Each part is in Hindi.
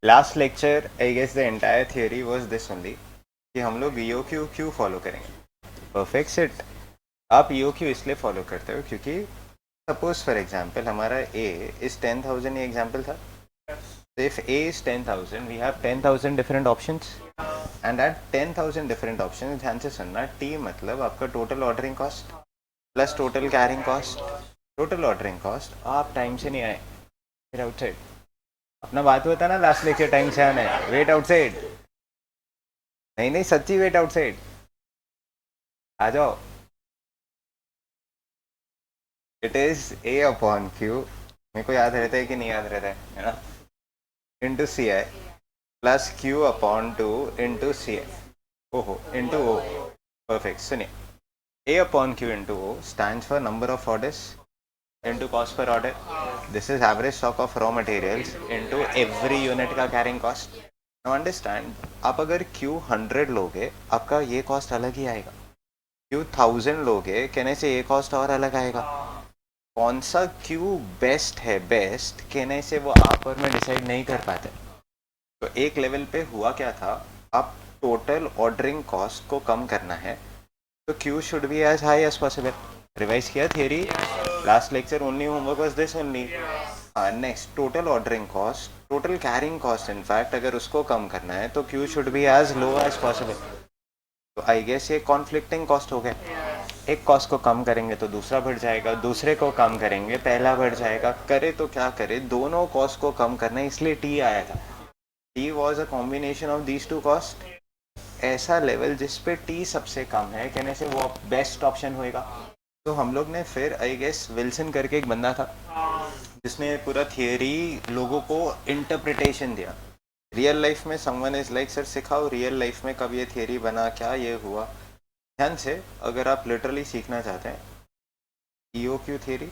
Last lecture I guess the entire theory was this only कि हम लोग ईओक्यू क्यों फॉलो करेंगे. Perfect set. आप ईओक्यू इसलिए फॉलो करते हो क्योंकि सपोज फॉर एग्जांपल हमारा ए इज 10,000. ये एग्जांपल था. So if A is 10,000, we have 10,000 different options. And at 10,000 different options, ध्यान से सुनना, T मतलब आपका total ordering cost plus total carrying cost. Total ordering cost. आप टाइम से नहीं आए, फिर आउटसाइड. अपना बात हुआ था ना लास्ट लेक्चर, टाइम से आना है, वेट आउटसाइड. नहीं नहीं सच्ची, वेट आउटसाइड. आ जाओ. It is A upon Q. मेरे को याद रहता है कि नहीं याद रहता है ना. Into CI plus Q upon 2 into CI. ओहो, इंटू O. परफेक्ट. सुनिए, A upon Q into O stands for number of orders into cost per order. This is average stock of raw materials into every unit का carrying cost. Now understand, आप अगर Q 100 लोगे आपका ये कॉस्ट अलग ही आएगा. Q 1000 लोगे कहने से ये कॉस्ट और अलग आएगा. कौन सा Q बेस्ट है, बेस्ट कहने से वो आप और मैं डिसाइड नहीं कर पाते. तो एक लेवल पे हुआ क्या था, आप टोटल ऑर्डरिंग कॉस्ट को कम करना है तो Q should be as high as possible. Revise किया theory last lecture. Only homework was this only. Next, total ordering cost, total carrying cost in fact अगर उसको कम करना है तो Q should be as low as possible. तो आई गेस ये कॉन्फ्लिक्टिंग कॉस्ट हो गया. एक कॉस्ट को कम करेंगे तो दूसरा बढ़ जाएगा, दूसरे को कम करेंगे पहला बढ़ जाएगा. करे तो क्या करे, दोनों कॉस्ट को कम करना है, इसलिए T आया था. T was a combination of these two cost. ऐसा लेवल जिस पे T सबसे कम है कहने से वो बेस्ट ऑप्शन होएगा. तो हम लोग ने फिर आई गेस विल्सन करके एक बंदा था जिसने पूरा थियरी लोगों को इंटरप्रिटेशन दिया. रियल लाइफ में समवन इज लाइक सर सिखाओ रियल लाइफ में कब ये थियरी बना, क्या ये हुआ. ध्यान से, अगर आप लिटरली सीखना चाहते हैं EOQ theory,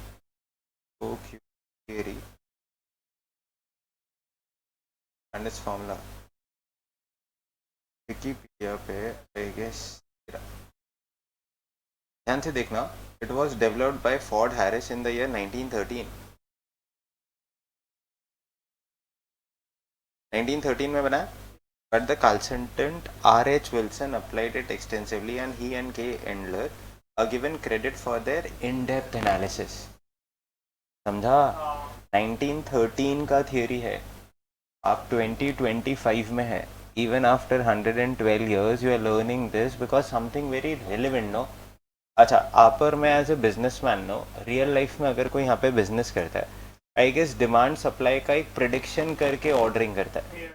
OQ theory and it's formula Wikipedia पे आई गेस. ध्यान से देखना, it was developed by Ford Harris in the year 1913. 1913 में बना. But the consultant R.H. Wilson applied it extensively and he and K. Endler are given credit for their in-depth analysis. समझा? 1913 का थियरी है, आप 2025 में है. Even after 112 years you are learning this because something very relevant, no? अच्छा, आप और मैं as a businessman no, real life में अगर कोई यहाँ पे बिजनेस करता है, आई गेस डिमांड सप्लाई का एक प्रिडिक्शन करके ऑर्डरिंग करता है.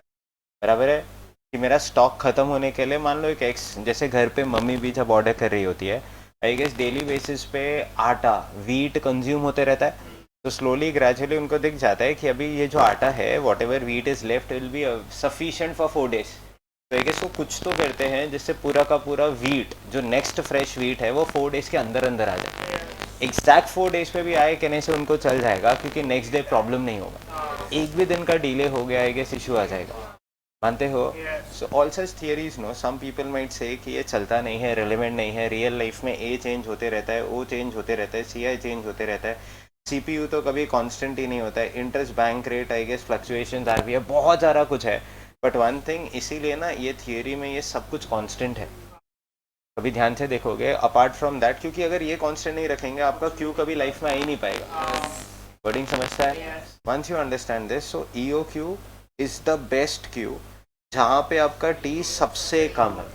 बराबर है कि मेरा स्टॉक खत्म होने के लिए मान लो एक एक्स, जैसे घर पे मम्मी भी जब ऑर्डर कर रही होती है, आई गेस डेली बेसिस पे आटा, वीट कंज्यूम होते रहता है. तो स्लोली ग्रेजुअली उनको दिख जाता है कि अभी ये जो आटा है, what ever wheat is left will be sufficient for 4 days. तो आई गेस वो कुछ तो करते हैं जिससे पूरा का पूरा वीट, जो नेक्स्ट फ्रेश वीट है, वो 4 days के अंदर अंदर आ जाए. एग्जैक्ट 4 days पे भी आए कहने से उनको चल जाएगा क्योंकि नेक्स्ट डे प्रॉब्लम नहीं होगा. एक भी दिन का डिले हो गया आई गेस इशू आ जाएगा. मानते हो? So all such theories no, some people might say कि ये चलता नहीं है, रिलेवेंट नहीं है. रियल लाइफ में A चेंज होते रहता है, O चेंज होते रहता है, CI चेंज होते रहता है, CPU तो कभी कांस्टेंट ही नहीं होता है. Interest, bank rate, I guess fluctuations, RBI, बहुत सारा कुछ है. बट वन थिंग, इसीलिए ना ये थियरी में ये सब कुछ कांस्टेंट है. कभी ध्यान से देखोगे अपार्ट फ्रॉम दैट, क्योंकि अगर ये कांस्टेंट नहीं रखेंगे आपका Q कभी लाइफ में आ ही नहीं पाएगा. वर्डिंग समझता है? Once you understand this, so EOQ is the best Q जहाँ पे आपका T सबसे कम है.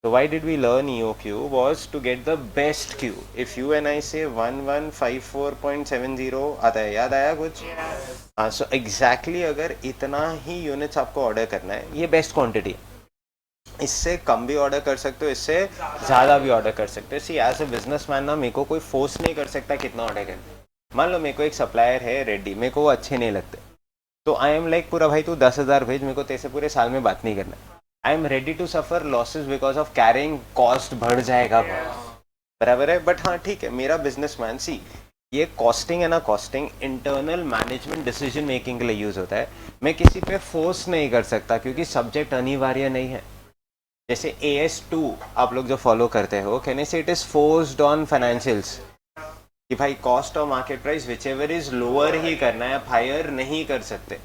So why did we learn EOQ was to get the best Q. If you and I say 1154.70 आता है, याद आया कुछ? हाँ, so exactly अगर इतना ही यूनिट्स आपको ऑर्डर करना है, ये बेस्ट क्वांटिटी है. इससे कम भी ऑर्डर कर सकते हो, इससे ज़्यादा भी ऑर्डर कर सकते हो. सी एज ए बिजनेसमैन ना, मेरे को कोई फोर्स नहीं कर सकता कितना ऑर्डर करना. मान लो मेरे को एक सप्लायर है रेडी, मेरे को वो अच्छे नहीं लगते, तो आई एम लाइक पूरा भाई तू 10,000 भेज, मेरे को तेरे से पूरे साल में बात नहीं करना. I am ready to suffer losses because of carrying cost बढ़ जाएगा. बराबर है. बट हाँ ठीक है, मेरा बिजनेसमैन, सी ये कॉस्टिंग है ना, costing internal management decision making के लिए यूज होता है. मैं किसी पे फोर्स नहीं कर सकता क्योंकि सब्जेक्ट अनिवार्य नहीं है. जैसे AS2 आप लोग जो फॉलो करते हो, कहने से it is forced on financials कि भाई कॉस्ट और market price whichever is lower ही करना है, आप हायर नहीं कर सकते.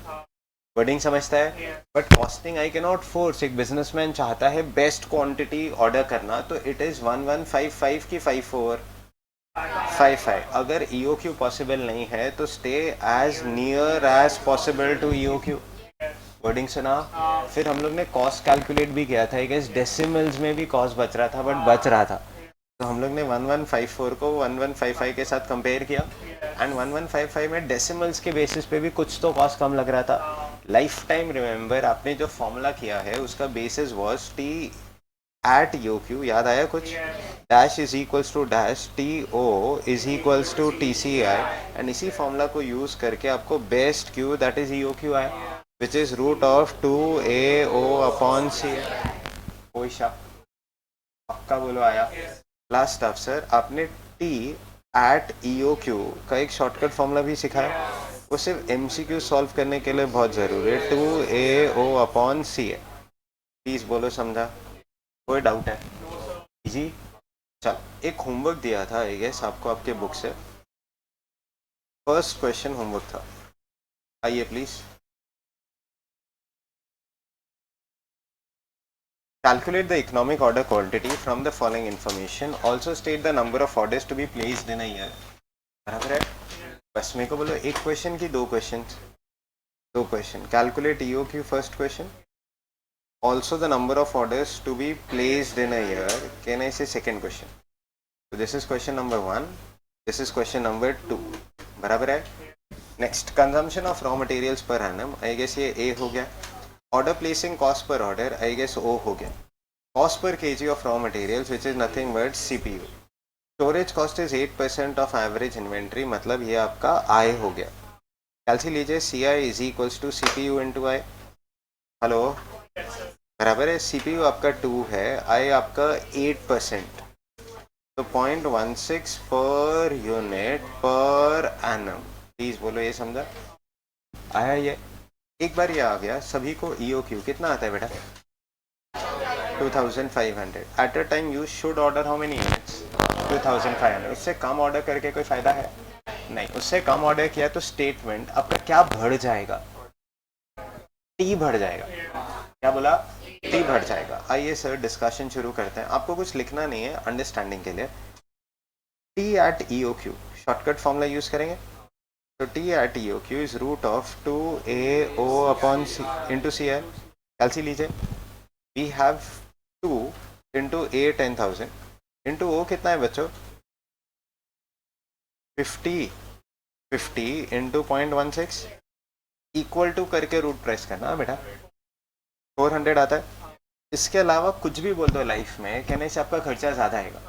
वर्डिंग समझता है. But costing I can not force. एक बिजनेसमैन चाहता है बेस्ट क्वांटिटी ऑर्डर करना, तो इट इज 1155 की 5455. अगर EOQ पॉसिबल नहीं है तो stay as near as possible to EOQ. Wording सुना. फिर हम लोग ने कॉस्ट कैलकुलेट भी किया था. आई गेस डेसिमल्स में भी कॉस्ट बच रहा था, बट बच रहा था. तो हम लोग ने 1154 को 1155 के साथ कंपेयर किया, एंड 1155 में डेसिमल्स के बेसिस पे भी कुछ तो कॉस्ट कम लग रहा था. लाइफ टाइम रिमेंबर, आपने जो फॉर्मूला किया है उसका basis was T at EOQ. याद आया कुछ? Dash is equals to dash, TO is equals to TCI, and इसी फॉर्मूला को यूज करके आपको best Q that is EOQ आया, which is root of 2AO upon C. कोई शक? पक्का बोलो आया. लास्ट ऑफ सर, आपने T एट EOQ का एक शॉर्टकट फॉर्मूला भी सिखाया. वो सिर्फ MCQ सॉल्व करने के लिए बहुत ज़रूरी है. 2AO अपॉन C है. प्लीज़ बोलो समझा? कोई डाउट है? जी चल, एक होमवर्क दिया था आई गेस आपको आपके बुक से. फर्स्ट क्वेश्चन होमवर्क था. आइए please. Calculate the economic order quantity from the following information. Also state the number of orders to be placed in a year. बराबर है? बस मेरे को बोलो एक क्वेश्चन की दो क्वेश्चन. दो question. Calculate EOQ first question. Also the number of orders to be placed in a year. Can I say second question? So this is question number 1. This is question number 2. बराबर है? Next, consumption of raw materials per annum. I guess ये A हो गया. Order placing cost per order, I guess O हो गया. Cost per kg of raw materials, which is nothing but CPU. Storage cost is 8% of average inventory, मतलब ये आपका I हो गया. कैलसी लीजिए. CI is equals to CPU into I. Hello, बराबर है. CPU आपका 2 है, I आपका 8%. तो 0.16 पर यूनिट पर एनम. प्लीज बोलो ये समझा? आया ये? एक बार ये आ गया. सभी को EOQ कितना आता है बेटा? 2500. Eight a time you should order how many units? 2500. उससे कम ऑर्डर करके कोई फायदा है नहीं. उससे कम ऑर्डर किया तो स्टेटमेंट आपका क्या बढ़ जाएगा? T बढ़ जाएगा. क्या बोला? T बढ़ जाएगा. आइए सर डिस्कशन शुरू करते हैं. आपको कुछ लिखना नहीं है, अंडरस्टैंडिंग के लिए. T at EOQ shortcut formula use करेंगे. So T at EOQ is root of 2AO upon C into CI. कैलसी लीजिए. We have 2 into A 10,000 into O कितना है बच्चों? 50 into 0.16 इक्वल टू करके रूट प्रेस करना बेटा. 400 आता है. इसके अलावा कुछ भी बोल दो लाइफ में, कहने से आपका खर्चा ज़्यादा आएगा.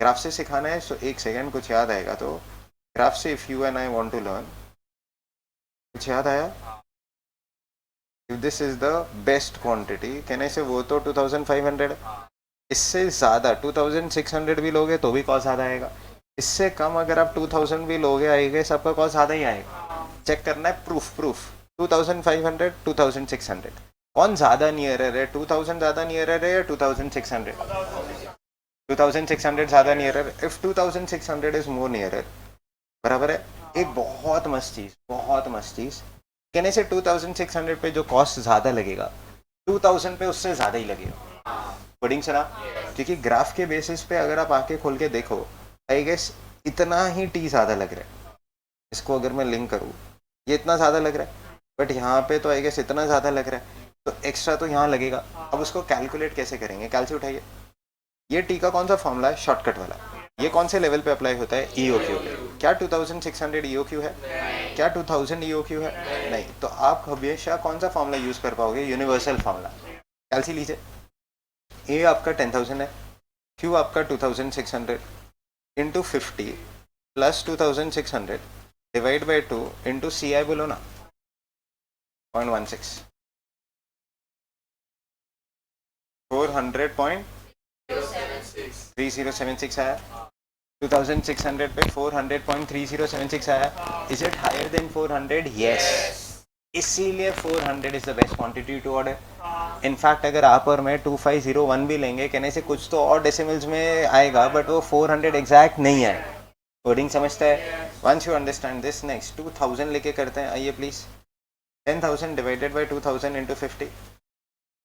ग्राफ से सिखाना है तो एक सेकेंड कुछ याद आएगा. तो ग्राफ से if you and I want to learn, कुछ याद आया? If this is the best quantity, कहने से वो तो 2500. इससे ज़्यादा 2600 भी लोगे तो भी कॉस्ट ज़्यादा आएगा. इससे कम अगर आप 2000 भी लोगे आएगा, सबका कॉस्ट ज़्यादा ही आएगा. चेक करना है. प्रूफ 2500 2600 कौन ज़्यादा नियरर है? 2000 ज़्यादा नियरर है या 2600? 2600 ज़्यादा nearer. If 2600 is more nearer, बराबर है. एक बहुत मस्त चीज़ कहने से 2600 पे जो कॉस्ट ज़्यादा लगेगा 2000 पे उससे ज़्यादा ही लगेगा. कोडिंग सरा, क्योंकि ग्राफ के बेसिस पे अगर आप आके खोल के देखो, आई गेस इतना ही T ज़्यादा लग रहा है. इसको अगर मैं लिंक करूँ, ये इतना ज़्यादा लग रहा है, बट यहाँ पे तो आई गेस इतना ज़्यादा लग रहा है, तो एक्स्ट्रा तो यहाँ लगेगा. अब उसको कैलकुलेट कैसे करेंगे? कैलसी उठाइए. ये T का कौन सा फॉर्मूला है? शॉर्टकट वाला. ये कौन से लेवल पे अप्लाई होता है? EOQ. क्या 2600 EOQ है? क्या 2000 EOQ है? नहीं. तो आप हमेशा कौन सा फॉर्मूला यूज कर पाओगे? Universal formula. कैलसी लीजिए. A आपका 10,000 है, Q आपका 2600 into 50 plus 2600 divide by 2 into CI बोलो ना 0.16. 400.3076 आया. 2600 पे 400.3076 आया. Is it higher than 400? Yes. इसीलिए 400 is the best quantity to order. In fact अगर आप और मैं 2501 भी लेंगे, कहने से कुछ तो और डेसिमल्स में आएगा, बट वो 400 एग्जैक्ट नहीं आए. कोडिंग समझता है? Once you understand this, next 2000 लेके करते हैं. आइए please. 10,000 divided by 2,000 into 50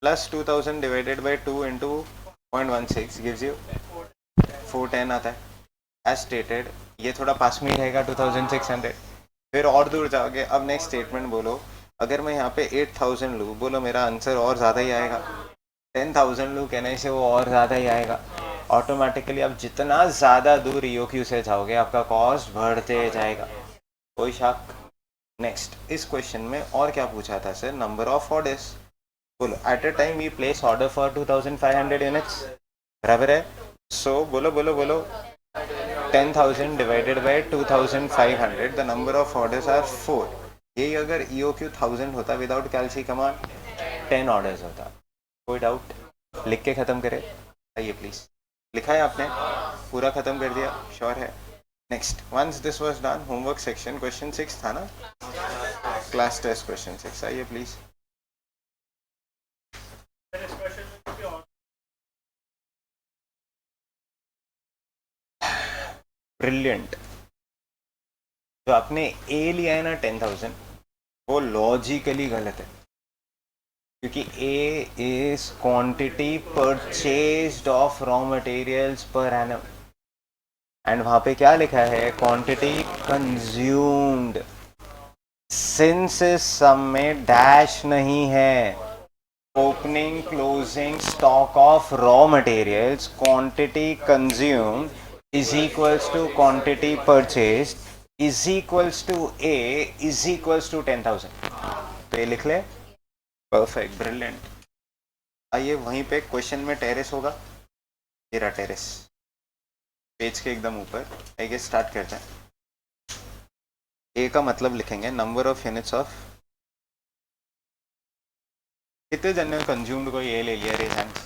plus 2,000 divided by 2 into 0.16 gives you 410 आता है. As stated, ये थोड़ा पास में ही रहेगा 2,600. फिर और दूर जाओगे, अब नेक्स्ट स्टेटमेंट बोलो, अगर मैं यहाँ पे 8,000 लूँ, बोलो मेरा आंसर और ज़्यादा ही आएगा. 10,000 लूँ कहने से वो और ज़्यादा ही आएगा. ऑटोमेटिकली आप जितना ज़्यादा दूर EOQ से जाओगे आपका कॉस्ट बढ़ते जाएगा. कोई शक? नेक्स्ट, इस क्वेश्चन में और क्या पूछा था सर? Number of orders. बोलो at a time we place order for 2,500 units. बराबर है. सो बोलो बोलो बोलो 10,000 divided by 2,500, the number of orders are 4. यही अगर EOQ 1000 होता विदाउट कैलसी कमांड 10 ऑर्डर्स होता. कोई डाउट? लिख के ख़त्म करें. आइए प्लीज़. लिखा है आपने? पूरा ख़त्म कर दिया? श्योर है? Next, once this was done, homework section question 6 था ना, क्लास टेस्ट क्वेश्चन 6. आइए प्लीज़. ब्रिलियंट. जो आपने ए लिया है ना 10,000, वो लॉजिकली गलत है, क्योंकि A is quantity purchased of raw materials per annum, and वहां पे क्या लिखा है? Quantity consumed. सिंस इस सम में डैश नहीं है, opening closing stock of raw materials, quantity consumed is equals to quantity purchased is equals to A is equals to 10,000. तो ये लिख ले. Perfect, brilliant. आइए वहीं पे क्वेश्चन में टेरेस होगा. ये रहा टेरेस, पेज के एकदम ऊपर. आइए स्टार्ट करते हैं. ए का मतलब लिखेंगे नंबर ऑफ यूनिट्स ऑफ. कितने जन ने कंज्यूम्ड को ये ले लिया? Raise hands.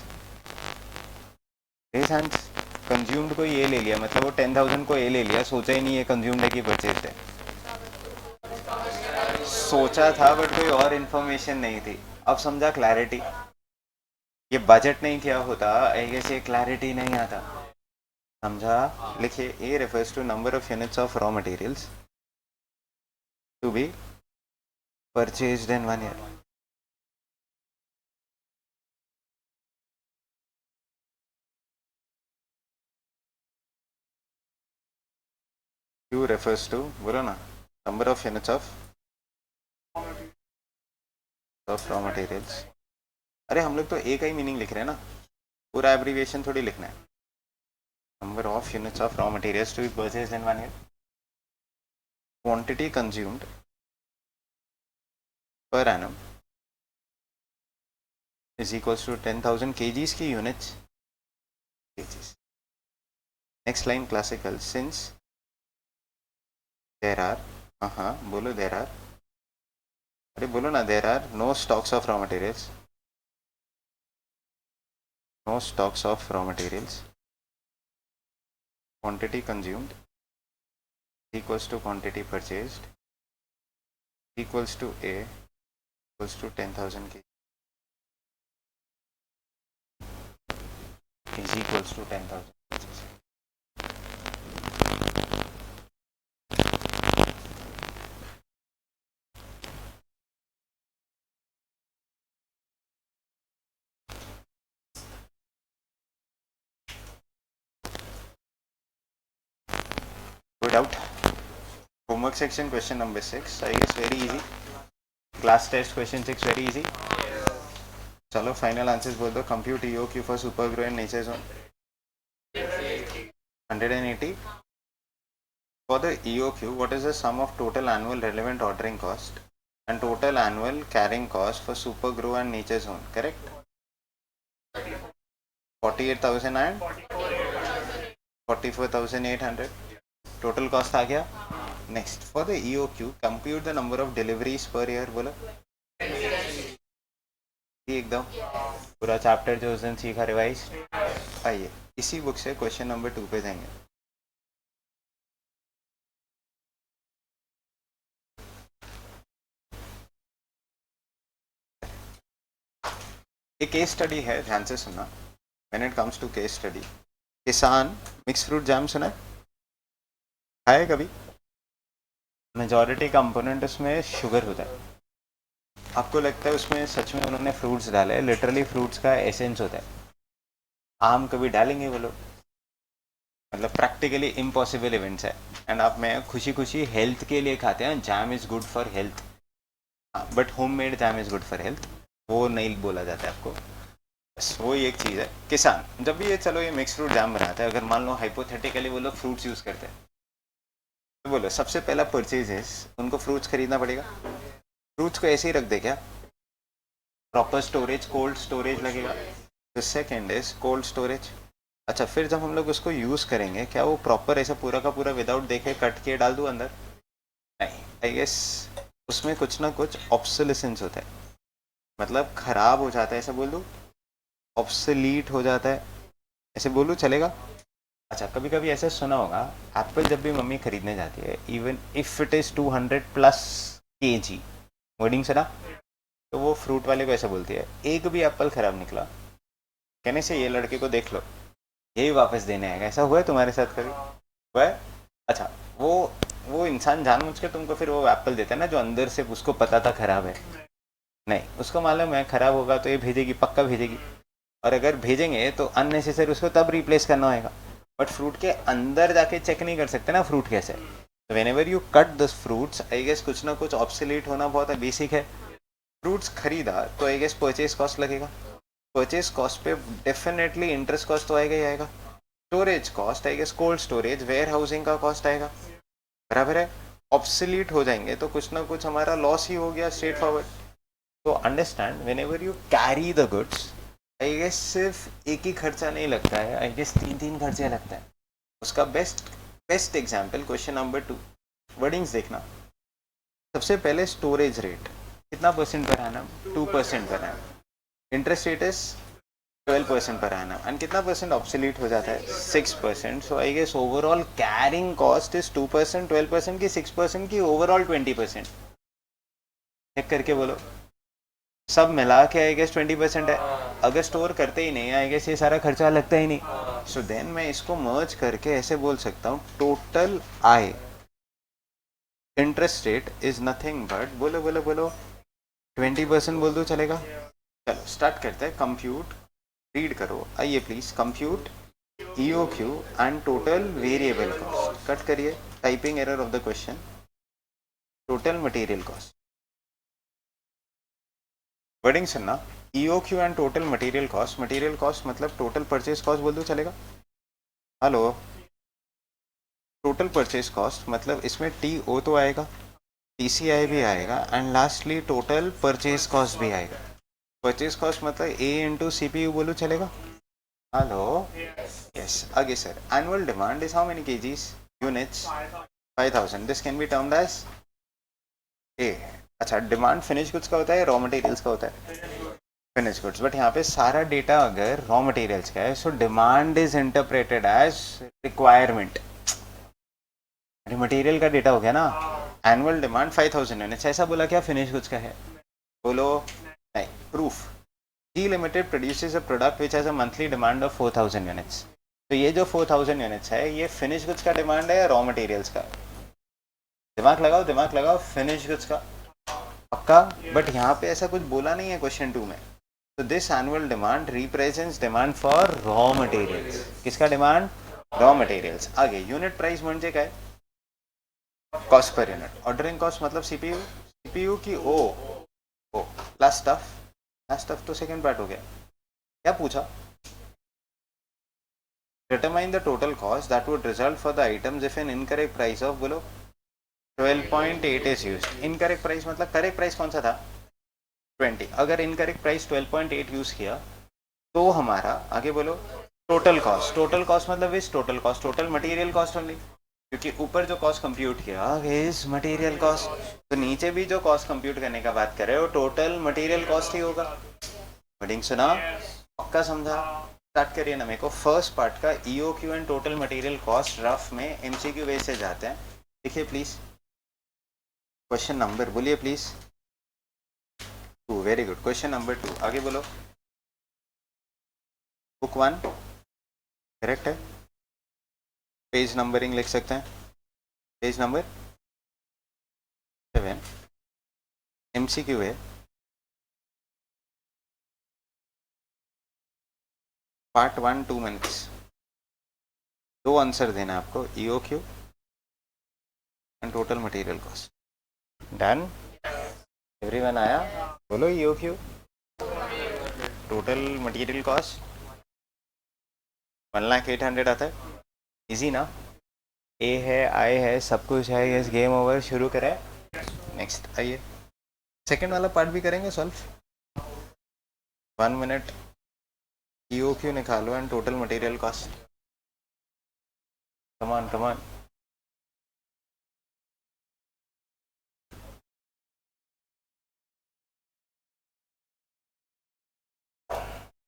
Raise hands. Consumed को ये ले लिया मतलब वो 10,000 को ये ले लिया, सोचा ही नहीं ये कंज्यूम्ड है कि परचेज है. सोचा था बट कोई और इन्फॉर्मेशन नहीं थी. अब समझा क्लैरिटी. ये बजट नहीं किया होता ऐसे क्लैरिटी नहीं आता. समझा? लिखिए. A refers to number of units of raw materials to be purchased in 1 year. Q refers to, बोलो ना, number of units of raw materials. अरे हम लोग तो एक ही मीनिंग लिख रहे हैं ना, पूरा एब्रीविएशन थोड़ी लिखना है. Number of units of raw materials to be purchased in 1 year. Quantity consumed per annum is equals to 10,000 kgs की units. Next line classical. Since there are, बोलो देयर आर. अरे बोलो ना, there are no stocks of raw materials. No stocks of raw materials. Quantity consumed equals to quantity purchased equals to A equals to 10,000 kg is equals to 10,000. Good out. Homework section question number 6. I guess very easy. Class test question 6 very easy. चलो फाइनल आंसर्स बोल दो. Compute EOQ for super grow and nature zone 180. For the EOQ, what is the sum of total annual relevant ordering cost and total annual carrying cost for super grow and nature zone? Correct? 48,000 and 44,800. Total cost आ गया. Next, for the EOQ compute the number of deliveries per year. बोलो एकदम पूरा चैप्टर जो उस दिन सीखा रिवाइज. आइए इसी बुक से क्वेश्चन नंबर 2 पे जाएंगे. एक केस स्टडी है, ध्यान से सुनना. When it comes to case study, Kissan mix fruit jam सुना है? खाए कभी? मेजॉरिटी कंपोनेंट उसमें शुगर होता है. आपको लगता है उसमें सच में उन्होंने फ्रूट्स डाले? लिटरली फ्रूट्स का एसेंस होता है। आम कभी डालेंगे वो लोग? मतलब प्रैक्टिकली इम्पॉसिबल इवेंट्स है। एंड आप मैं खुशी खुशी हेल्थ के लिए खाते हैं, jam is good for health, but home made jam is good for health, वो नहीं बोला जाता है आपको। बस वो ही एक चीज़ है। किसान जब भी ये चलो ये मिक्स फ्रूट जैम बनाता है, अगर मान लो हाइपोथेटिकली वो लोग फ्रूट्स यूज़ करते हैं, तो बोलो सबसे पहला परचेज उनको फ्रूट्स खरीदना पड़ेगा? फ्रूट्स को ऐसे ही रख दे क्या? प्रॉपर स्टोरेज, कोल्ड स्टोरेज लगेगा। The second is cold storage. अच्छा, फिर जब हम लोग उसको यूज़ करेंगे, क्या वो प्रॉपर ऐसा पूरा का पूरा विदाउट देखे कट के डाल दूँ अंदर? नहीं, आई गेस उसमें कुछ ना कुछ ऑब्सोलेसेंस होता है, मतलब खराब हो जाता है, ऐसा बोल दूँ? ऑब्सोलीट हो जाता है, ऐसे बोलूँ चलेगा? अच्छा, कभी कभी ऐसा सुना होगा, एप्पल जब भी मम्मी खरीदने जाती है, even if it is 200+ kg, wording सुना, तो वो फ्रूट वाले को ऐसा बोलती है, एक भी एप्पल खराब निकला कहने से ये लड़के को देख लो, यही वापस देने आएगा। ऐसा हुआ है तुम्हारे साथ कभी? हुआ है? अच्छा, वो वो इंसान जानबूझ के तुमको फिर वो एप्पल देता है ना, जो अंदर से उसको पता था खराब है। नहीं, उसको मालूम है खराब होगा तो ये भेजेगी, पक्का भेजेगी, और अगर भेजेंगे तो अननेसेसरी उसको तब रिप्लेस करना होगा। बट फ्रूट के अंदर जाके चेक नहीं कर सकते ना फ्रूट कैसे। तो whenever you cut the fruits, I guess कुछ ना कुछ ऑब्सोलीट होना बहुत बेसिक है। फ्रूट्स खरीदा तो आई गेस परचेज कॉस्ट लगेगा, परचेज कॉस्ट पे डेफिनेटली इंटरेस्ट कॉस्ट तो आएगा ही आएगा। Storage cost I guess, cold storage, warehousing का कॉस्ट आएगा, बराबर है? ऑब्सोलीट हो जाएंगे तो कुछ ना कुछ हमारा लॉस ही हो गया, स्ट्रेट फॉरवर्ड। तो understand, whenever you carry the goods, I guess सिर्फ एक ही खर्चा नहीं लगता है, आई गेस तीन तीन खर्चे लगता है। उसका best example question number 2, wordings देखना। सबसे पहले स्टोरेज रेट कितना परसेंट पर आना? 2% पर आना। इंटरेस्ट रेट इज 12% पर आना, एंड कितना परसेंट ऑब्सोलीट हो जाता है? 6%। So I guess overall carrying cost is 2%, 12% की, 6% की, ओवरऑल 20%। चेक करके बोलो, सब मिला के आई गेस 20% है। अगर स्टोर करते ही नहीं आई गेस ये सारा खर्चा लगता ही नहीं। सो देन मैं इसको मर्ज करके ऐसे बोल सकता हूँ, total I interest rate is nothing but, बोलो बोलो बोलो, 20% बोल दो चलेगा? चलो स्टार्ट करते हैं। कंप्यूट, रीड करो, आइए please, compute EOQ and total variable cost. Cut करिए, typing error of the question. Total material cost, wording सुनना, EOQ and total material cost. Material cost मतलब टोटल परचेज कॉस्ट बोल दो चलेगा? हेलो, टोटल परचेज कॉस्ट मतलब इसमें TO तो आएगा, TCI भी आएगा, and lastly total purchase cost भी आएगा। परचेज कॉस्ट मतलब A इंटू CPU बोलूँ चलेगा? हेलो, यस, आगे sir, annual demand is how many kgs units? 5000। This can be termed as A. अच्छा, डिमांड फिनिश गुड्स का होता है, रॉ मटेरियल्स का होता है? Finish goods. बट यहाँ पे सारा डेटा अगर रॉ मटेरियल्स का है, so demand is interpreted as requirement. अरे मटेरियल का डेटा हो गया ना। एनुअल डिमांड 5000 यूनिट्स, ऐसा बोला क्या फिनिश गुड्स का है? बोलो नहीं। Proof, G limited produces a product which has a monthly demand of 4000 units. तो ये जो 4000 यूनिट्स है, ये फिनिश गुड्स का डिमांड है या रॉ मटेरियल्स का? दिमाग लगाओ, दिमाग लगाओ, फिनिश गुड्स का पक्का। बट यहाँ पे ऐसा कुछ बोला नहीं है क्वेश्चन 2 में। तो this annual demand represents demand for raw materials. किसका डिमांड? Raw materials. आगे यूनिट प्राइस म्हणजे काय? Cost per unit. Ordering cost मतलब CPU की ओ लास्ट स्टफ, लास्ट स्टफ तो सेकंड पार्ट हो गया। क्या पूछा? Determine the total cost that would result for the items if an incorrect price of, बोलो, 12.8 इज यूज्ड। इनकरेक्ट प्राइस मतलब करेक्ट प्राइस कौन सा था? 20। अगर इनकरेक्ट प्राइस 12.8 यूज किया तो हमारा, आगे बोलो, टोटल कॉस्ट। टोटल कॉस्ट मतलब इस total cost, total material cost only, क्योंकि ऊपर जो कॉस्ट कंप्यूट किया इज मटेरियल कॉस्ट, तो नीचे भी जो कॉस्ट कंप्यूट करने का बात कर रहे हो टोटल मटेरियल कॉस्ट ही होगा। वर्डिंग सुना? पक्का समझा? स्टार्ट करिए ना। मेरे को फर्स्ट पार्ट का EOQ and total material cost rough में MCQ बेस से जाते हैं। देखिए प्लीज, क्वेश्चन नंबर बोलिए please 2। Very good, question number 2, आगे बोलो। बुक 1 करेक्ट है, पेज नंबरिंग लिख सकते हैं, पेज नंबर 7। MCQ है, पार्ट 1 2 मिनट्स, 2 आंसर देना आपको, EOQ and total material cost. Done? Everyone आया? बोलो EOQ. टोटल मटेरियल कॉस्ट 1,08,000 आता है. इजी ना? ए है, आई है, सब कुछ है. Yes, game over. शुरू करें. नेक्स्ट आइए, सेकंड वाला पार्ट भी करेंगे सॉल्व. 1 मिनट, EOQ निकालो and total material cost. Come on come on.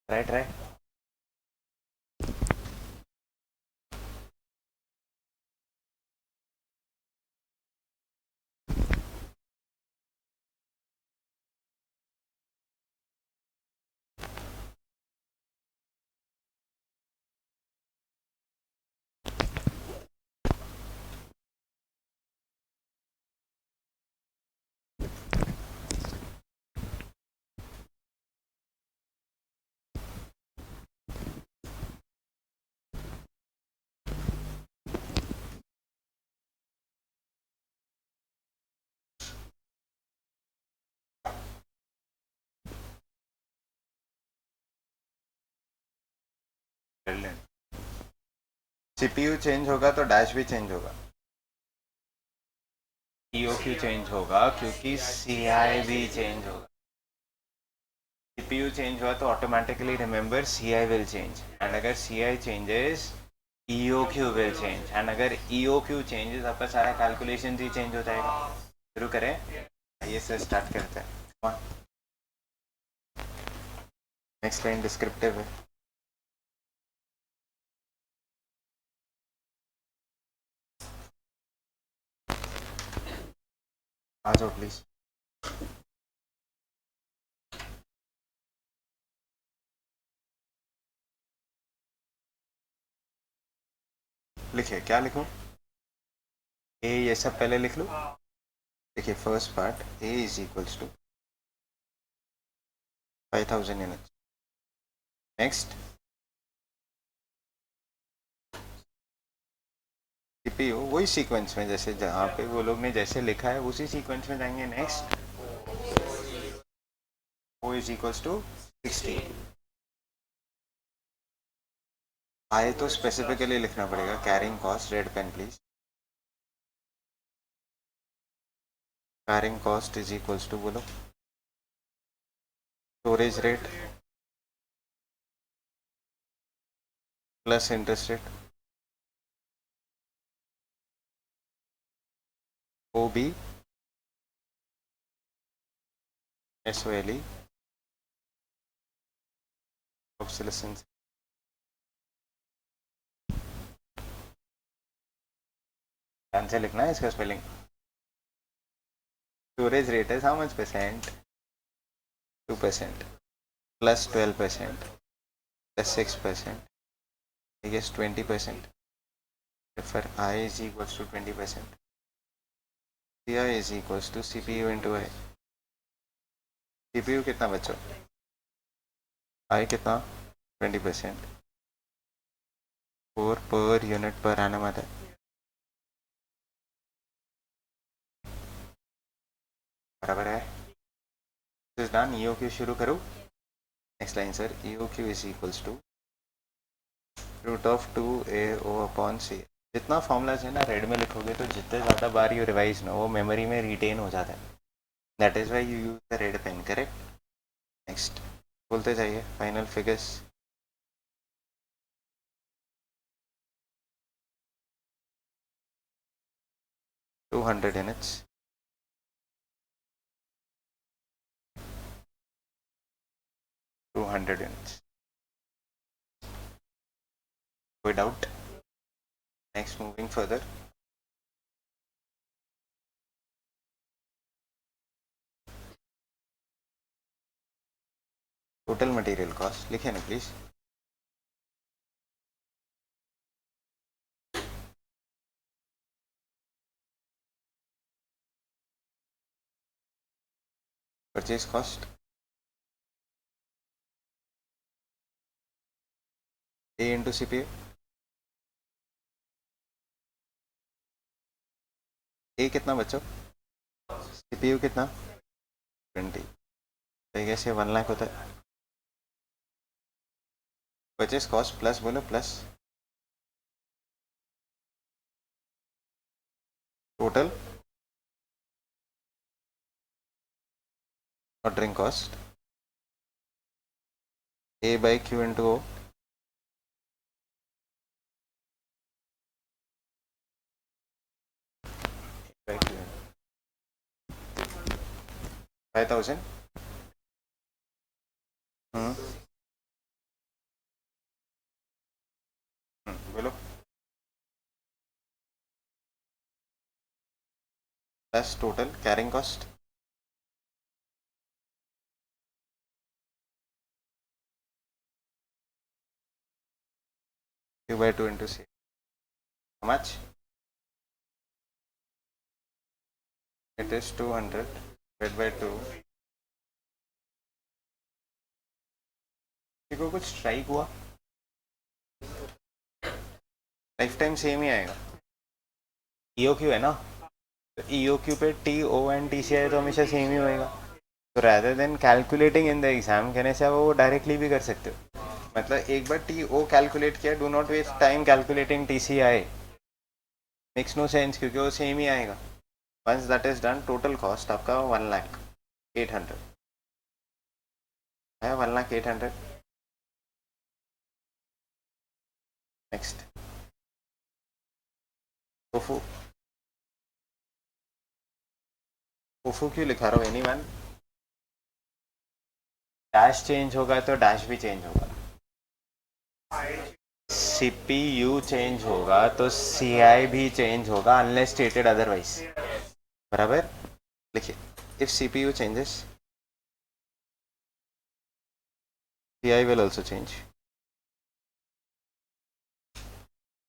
Try try. CPU change होगा तो डैश भी चेंज होगा. EOQ चेंज होगा क्योंकि CI भी चेंज होगा. CPU चेंज हुआ तो automatically remember CI will change, and अगर CI changes EOQ will change, and अगर EOQ चेंजेस आपका सारा कैलकुलेशन ही चेंज हो जाएगा. शुरू करें. आइए से स्टार्ट करते हैं. नेक्स्ट लाइन डिस्क्रिप्टिव है. आ जाओ प्लीज. लिखिए, क्या लिखूं? ए ये सब पहले लिख लो. देखिए, first part, A is equals to 5,000 unit. Next, CPU वही सीक्वेंस में जैसे जहाँ पे वो लोग ने जैसे लिखा है उसी सीक्वेंस में जाएंगे. Next, O is equals to 60. आए तो स्पेसिफिकली लिखना पड़ेगा. Carrying cost, red pen please. Carrying cost is equals to, बोलो, storage rate plus interest rate, OB SOLE obsolescence. ध्यान से लिखना है इसका स्पेलिंग. स्टोरेज रेट है how much percent? 2% plus 12% plus 6%, I guess 20%. Therefore I is equals to 20%. CI is equals to CPU into I. CPU कितना बच्चों? I कितना? 20%. 4 per unit per annum आता है. बराबर है. This is done. EOQ शुरू करो. Next line sir. EOQ is equals to root of 2AO upon C. जितना फॉर्मूलाज है ना रेड में लिखोगे तो जितने ज़्यादा बार यू रिवाइज ना वो मेमोरी में रिटेन हो जाता है. That is why you use the red pen. Correct. Next बोलते जाइए. Final figures. To 200 units. 200 units. कोई doubt? Next moving further. Total material cost लिखे ना please. Purchase cost A into C P U, A कितना बच्चों, सी पी यू कितना 20, तो कैसे 1 लाख होता है। परचेज कॉस्ट प्लस बोलो plus total ordering cost A by Q into O, by Q 5000। बोलो plus total carrying cost Q by 2 into C. How much? It is 200 divided by 2. को कुछ स्ट्राइक हुआ, लाइफ टाइम सेम ही आएगा। EOQ है ना, तो EOQ पे TO एंड TCI तो हमेशा सेम ही होएगा। तो rather than calculating in the exam कहने से आप वो डायरेक्टली भी कर सकते हो। मतलब एक बार TO कैलकुलेट किया, do not waste time calculating TCI, makes no sense, क्योंकि वो सेम ही आएगा। Once that is done, total cost आपका 1,08,000 है, 1,08,000। नेक्स्ट टोफू, टोफू क्यों लिखा रहा हूँ एनीवन, डैश चेंज होगा तो डैश भी चेंज होगा, CPU चेंज होगा तो CI भी चेंज होगा अनलेस स्टेटेड अदरवाइज। बराबर, लिखिए if CPU changes CI will also change,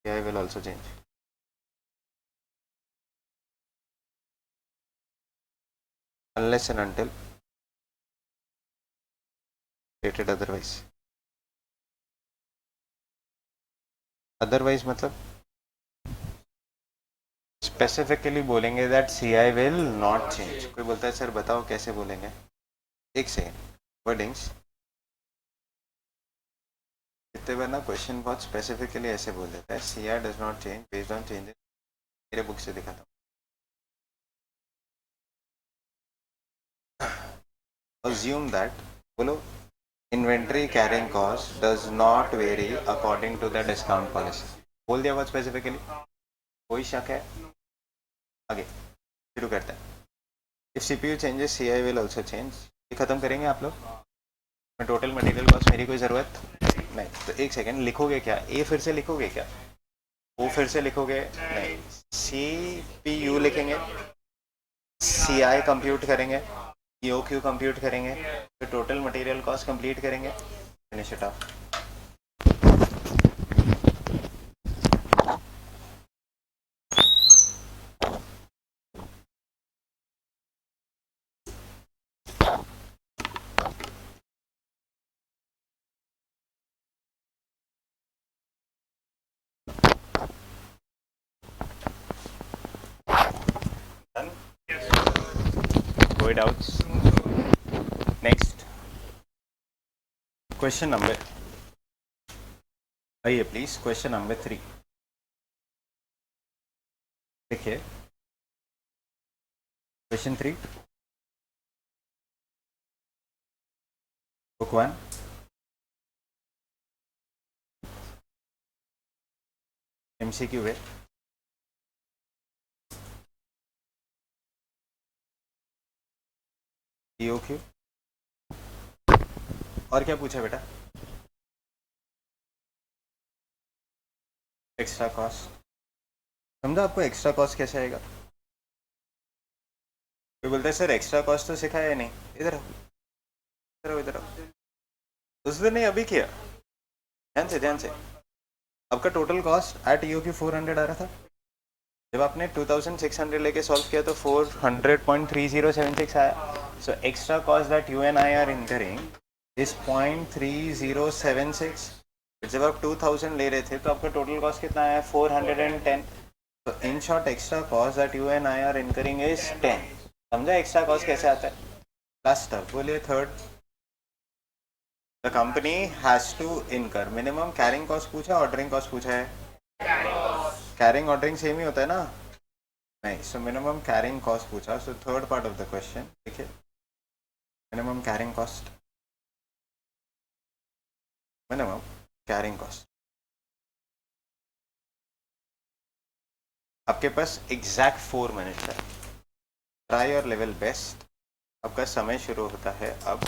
CI will also change। Unless and until stated otherwise। Otherwise मतलब स्पेसिफिकली बोलेंगे that CI will not change। कोई बोलता है सर बताओ कैसे बोलेंगे, एक सेकेंड, वर्डिंग्स इतने बार ना क्वेश्चन बहुत स्पेसिफिकली ऐसे बोल देता है, CI does not change based on changes। मेरे बुक से दिखाता हूँ, assume that, बोलो inventory carrying cost does not vary according to the discount policy. बोल दिया बहुत स्पेसिफिकली, कोई शक है? आगे शुरू करते हैं। If CPU changes CI will also change. ये खत्म करेंगे आप लोग, मैं टोटल मटेरियल कॉस्ट मेरी कोई ज़रूरत नहीं। तो एक सेकेंड, लिखोगे क्या, ए फिर से लिखोगे क्या, ओ फिर से लिखोगे नहीं, CPU लिखेंगे, CI कंप्यूट करेंगे, EOQ कंप्यूट करेंगे, तो टोटल मटेरियल कॉस्ट कंप्लीट करेंगे, फिनिश इट ऑफ। कोई डाउट्स? नेक्स्ट क्वेश्चन नंबर, आइए प्लीज, क्वेश्चन नंबर 3 देखिए। क्वेश्चन 3 बुक 1, MCQ है, EOQ, और क्या पूछा बेटा, एक्स्ट्रा कॉस्ट। समझा आपको एक्स्ट्रा कॉस्ट कैसे आएगा? कोई बोलता है सर एक्स्ट्रा कॉस्ट तो सिखाया है नहीं, इधर आओ, इधर आओ, इधर आओ। उस दिन नहीं, अभी किया, ध्यान से ध्यान से। आपका टोटल कॉस्ट एट EOQ 400 आ रहा था, जब आपने 2600 लेके सॉल्व किया तो 400.3076 आया। So extra cost that you and I are incurring is 0.3076 जब आप 2000 ले रहे थे तो आपका टोटल कॉस्ट कितना आया? 410. तो in short extra cost that you and I are incurring is 10. समझा एक्स्ट्रा कॉस्ट कैसे आता है? लास्ट स्टेप बोलिए third. The company has to incur minimum carrying cost पूछा, ऑर्डरिंग कॉस्ट पूछा है? कैरिंग ऑर्डरिंग सेम ही होता है ना? नहीं. सो मिनिमम कैरिंग कॉस्ट पूछा. So third part of the question देखिए, minimum carrying cost, minimum carrying cost. आपके पास एग्जैक्ट 4 मिनट है. Try your level best. आपका समय शुरू होता है अब.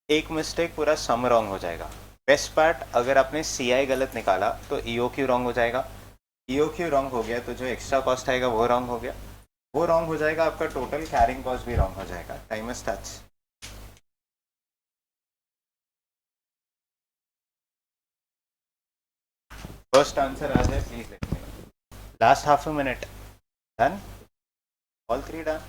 एक मिस्टेक पूरा सम रॉन्ग हो जाएगा. बेस्ट पार्ट, अगर आपने सी आई गलत निकाला तो ईओ क्यू रॉन्ग हो जाएगा. ईओ क्यू रॉन्ग हो गया तो जो एक्स्ट्रा कॉस्ट आएगा वो रॉन्ग हो गया. वो रॉन्ग हो जाएगा, आपका टोटल कैरिंग कॉस्ट भी रॉन्ग हो जाएगा. Time starts. फर्स्ट आंसर आ जाए please let me know. Last half a minute. Done. All 3 done.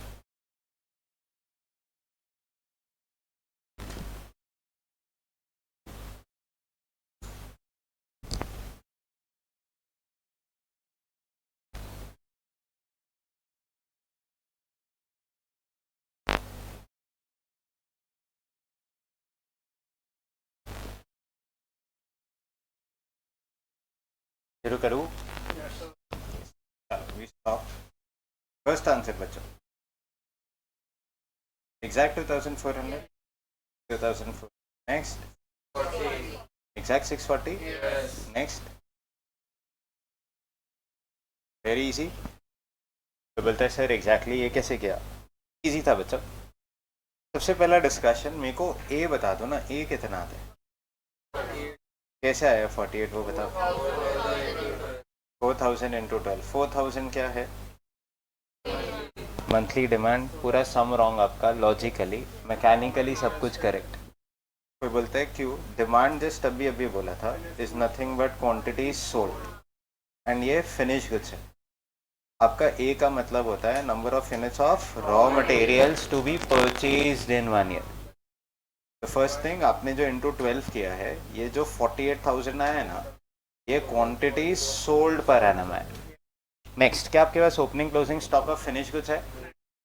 शुरू करूँ? We stop. फर्स्ट आंसर बच्चों, exact 2400. 2004. Next. Exact 640. Next. Very easy. तो बोलता है सर एग्जैक्टली ये कैसे किया? इजी था बच्चों. सबसे पहला डिस्कशन, मेरे को ए बता दो ना, ए कितना आता है? कैसे आया 48? वो बताओ. 4000 इंटू 12. 4000 क्या है? Monthly demand. पूरा सम रॉन्ग आपका. लॉजिकली मैकेनिकली सब कुछ करेक्ट. कोई बोलता है क्यों? डिमांड जस्ट अभी अभी बोला था is nothing but quantity sold and ये फिनिश गुड्स है. आपका ए का मतलब होता है number of units of raw materials to be purchased in 1 year. The first thing, आपने जो इंटू 12 किया है, ये जो 48,000 आया है ना, ये क्वांटिटी सोल्ड पर एनम है. नेक्स्ट, क्या आपके पास opening closing stock of finish goods है?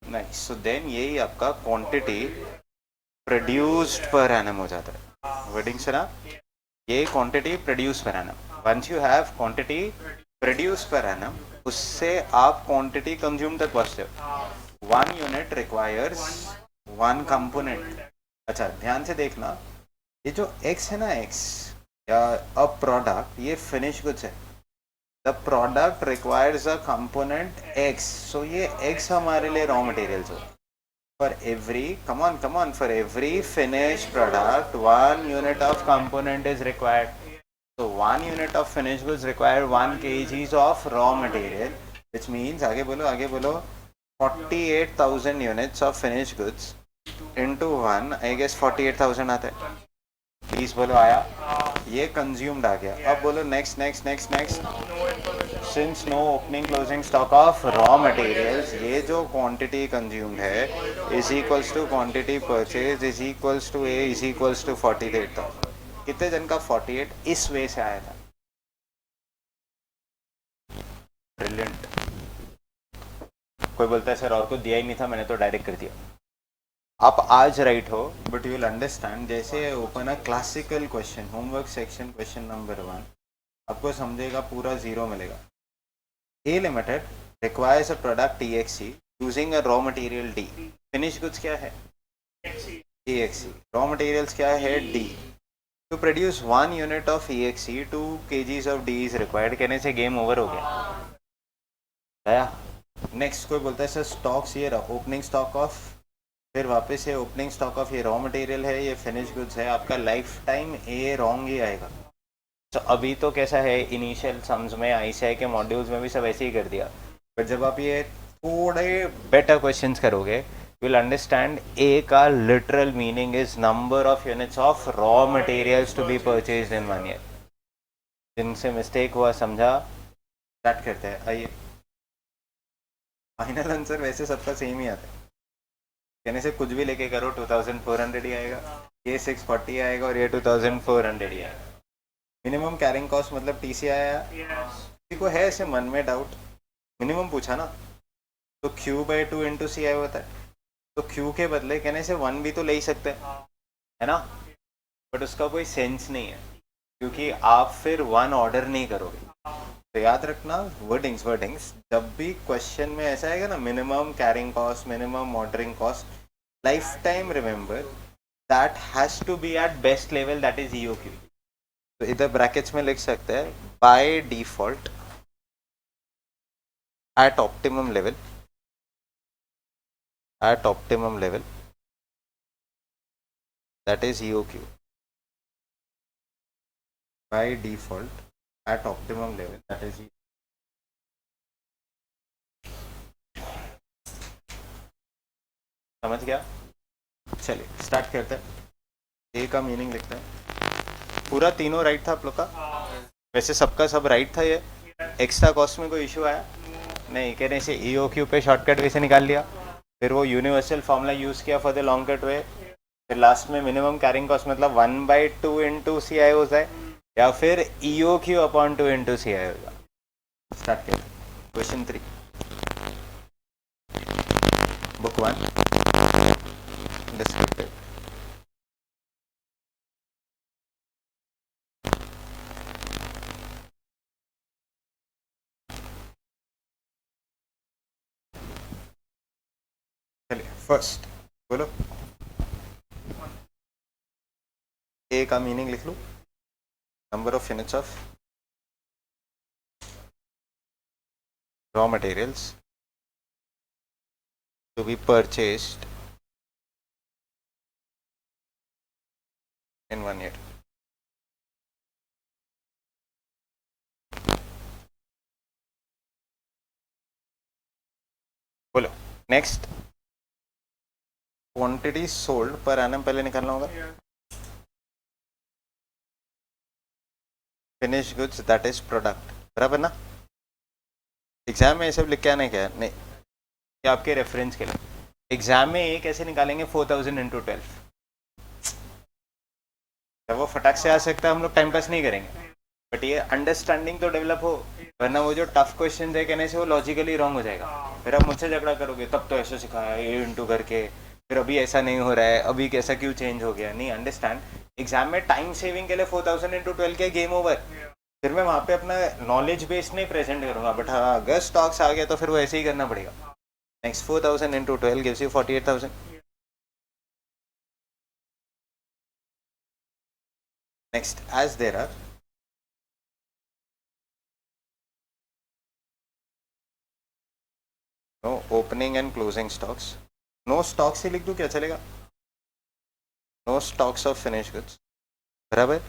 नहीं. सो देन यही आपका क्वांटिटी प्रोड्यूस्ड पर एनम हो जाता है. वर्डिंग सुना? ये quantity produce per annum. Once you have quantity produce per annum, उससे आप क्वांटिटी कंज्यूम तक पहुंचते हो. 1 यूनिट रिक्वायर्स 1 कंपोनेंट. अच्छा ध्यान से देखना, ये जो x है ना, x या अ प्रोडक्ट, ये फिनिश गुड्स है. The product requires a component x. सो ये x हमारे लिए रॉ मटेरियल्स हो. For every, come on, for every finish product 1 unit of component is required. So 1 unit of finished goods require 1 kgs of raw material, which means आगे बोलो 48,000 units of finished goods into 1, I guess 48,000 आता है. प्लीज बोलो आया? ये कंज्यूम्ड आ गया. अब बोलो next. Since no opening closing stock of raw materials, ये जो क्वांटिटी कंज्यूम्ड है is equals to quantity purchase is equals to A is equals to 48,000. कितने जन का 48 इस वे से आया था? ब्रिलियंट. कोई बोलता है सर और कुछ दिया ही नहीं था, मैंने तो डायरेक्ट कर दिया. आप आज राइट हो, बट यू विल अंडरस्टैंड जैसे open a classical question, homework section question number 1, आपको समझेगा पूरा 0 मिलेगा. A limited requires a product EXE using a raw material D. Finish goods क्या है? EXE. रॉ मटेरियल्स क्या है? D. To produce 1 unit of EXE, 2 kgs of D is required. कहने से गेम ओवर हो गया. नेक्स्ट कोई बोलता है सर स्टॉक्स ये रहा, ओपनिंग स्टॉक ऑफ, फिर वापस ये ओपनिंग स्टॉक ऑफ, ये रॉ मटेरियल है, ये फिनिश गुड्स है. आपका लाइफ टाइम ए रॉन्ग ही आएगा. तो अभी तो कैसा है, इनिशियल सम्स में ICI के मॉड्यूल्स में भी सब ऐसे ही कर दिया, बट जब आप ये थोड़े बेटर क्वेश्चंस करोगे, you'll understand A का literal meaning is number of units of raw materials to be purchased in 1 year. जिनसे मिस्टेक हुआ समझा, स्टार्ट करते हैं. आइए, फाइनल आंसर वैसे सबका सेम ही आता है. कहने से कुछ भी लेके करो 2400 ही आएगा, ये 640 आएगा और ये 2400 ही आएगा. मिनिमम कैरिंग कॉस्ट मतलब टीसी आया। किसी को है ऐसे मन में डाउट? मिनिमम पूछा ना, तो Q by two into C आई होता है, तो क्यू के बदले कहने से वन भी तो ले ही सकते हैं, है ना? बट उसका कोई सेंस नहीं है, क्योंकि आप फिर वन ऑर्डर नहीं करोगे। तो याद रखना वर्डिंग्स वर्डिंग्स, जब भी क्वेश्चन में ऐसा आएगा ना, minimum carrying cost, minimum ordering cost, life time remember that has to be at best level, that is EOQ. तो इधर ब्रैकेट्स में लिख सकते हैं by default at optimum level, at optimum level, that is EOQ. By default at optimum level, that is EOQ. समझ गया? चलिए स्टार्ट करते हैं। ए का मीनिंग लिखते हैं। पूरा तीनों राइट था आप लोग का? वैसे सबका सब राइट था। ये एक्स्ट्रा कॉस्ट में कोई इशू आया नहीं? कहने से EOQ पे शॉर्टकट वैसे निकाल लिया, फिर वो यूनिवर्सल फॉर्मूला यूज किया फॉर द लॉन्ग कट वे, फिर लास्ट में मिनिमम कैरिंग कॉस्ट मतलब 1/2 इंटू सी आई होता है, या फिर EOQ upon 2 into C I होगा। स्टार्ट करें। Question 3 book 1 descriptive. चलिए फर्स्ट बोलो, ए का मीनिंग लिख लो। Number of units of raw materials to be purchased in 1 year. बोलो next. Quantity sold per annum पहले निकालना होगा। Finish goods that is product, बराबर ना? एग्जाम में ये सब लिख के आना क्या? नहीं, ये आपके रेफरेंस के लिए। एग्जाम में ये कैसे निकालेंगे 4000 इंटू 12, जब वो फटाक से आ सकता है हम लोग टाइम पास नहीं करेंगे, बट ये अंडरस्टैंडिंग तो डेवलप हो, वरना वो जो टफ क्वेश्चन है कहने से वो लॉजिकली रॉन्ग हो जाएगा। फिर आप मुझसे झगड़ा करोगे तब तो ऐसे सिखाया ए इंटू करके, फिर अभी ऐसा नहीं हो रहा है, अभी कैसा क्यों चेंज हो गया? नहीं, अंडरस्टैंड। एग्जाम में टाइम सेविंग के लिए 4000 इंटू 12 के गेम ओवर, फिर मैं वहां पे अपना नॉलेज बेस नहीं प्रेजेंट करूंगा, बट हाँ अगर स्टॉक्स आ गया तो फिर वो ऐसे ही करना पड़ेगा। Next 4000 into 12 gives you 48,000। Next, as there are no opening and closing stocks, no stocks ही लिख दूं क्या चलेगा? No stocks of finish goods, बराबर।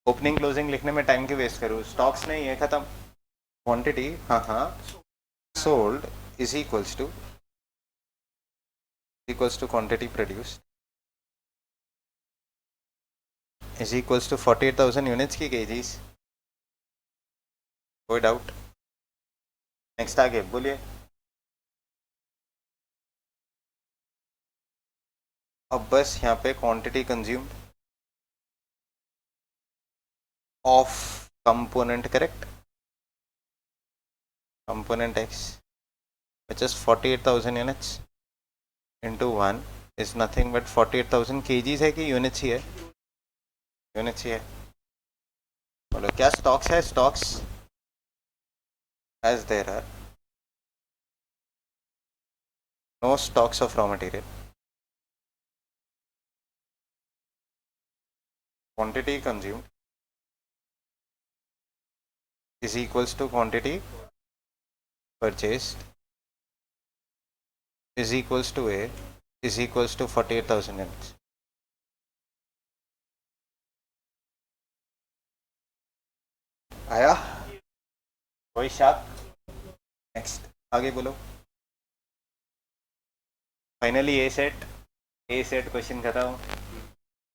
ओपनिंग क्लोजिंग लिखने में टाइम क्यों वेस्ट करूँ? स्टॉक्स नहीं है, खत्म। क्वांटिटी हाँ sold is equals to quantity produced is equals to 48,000 units की केजीज। कोई डाउट? नेक्स्ट आगे बोलिए। अब बस यहाँ पे quantity consumed of component, correct, component X, which is 48,000 units into 1 is nothing but 48,000 kgs है कि units ही है? units ही है। बोलो क्या stocks है? stocks as there are no stocks of raw material, quantity consumed is equals to quantity purchased is equals to A is equals to 48,000 units। आया कोई शक? नेक्स्ट आगे बोलो। फाइनली ए सेट क्वेश्चन खत्म।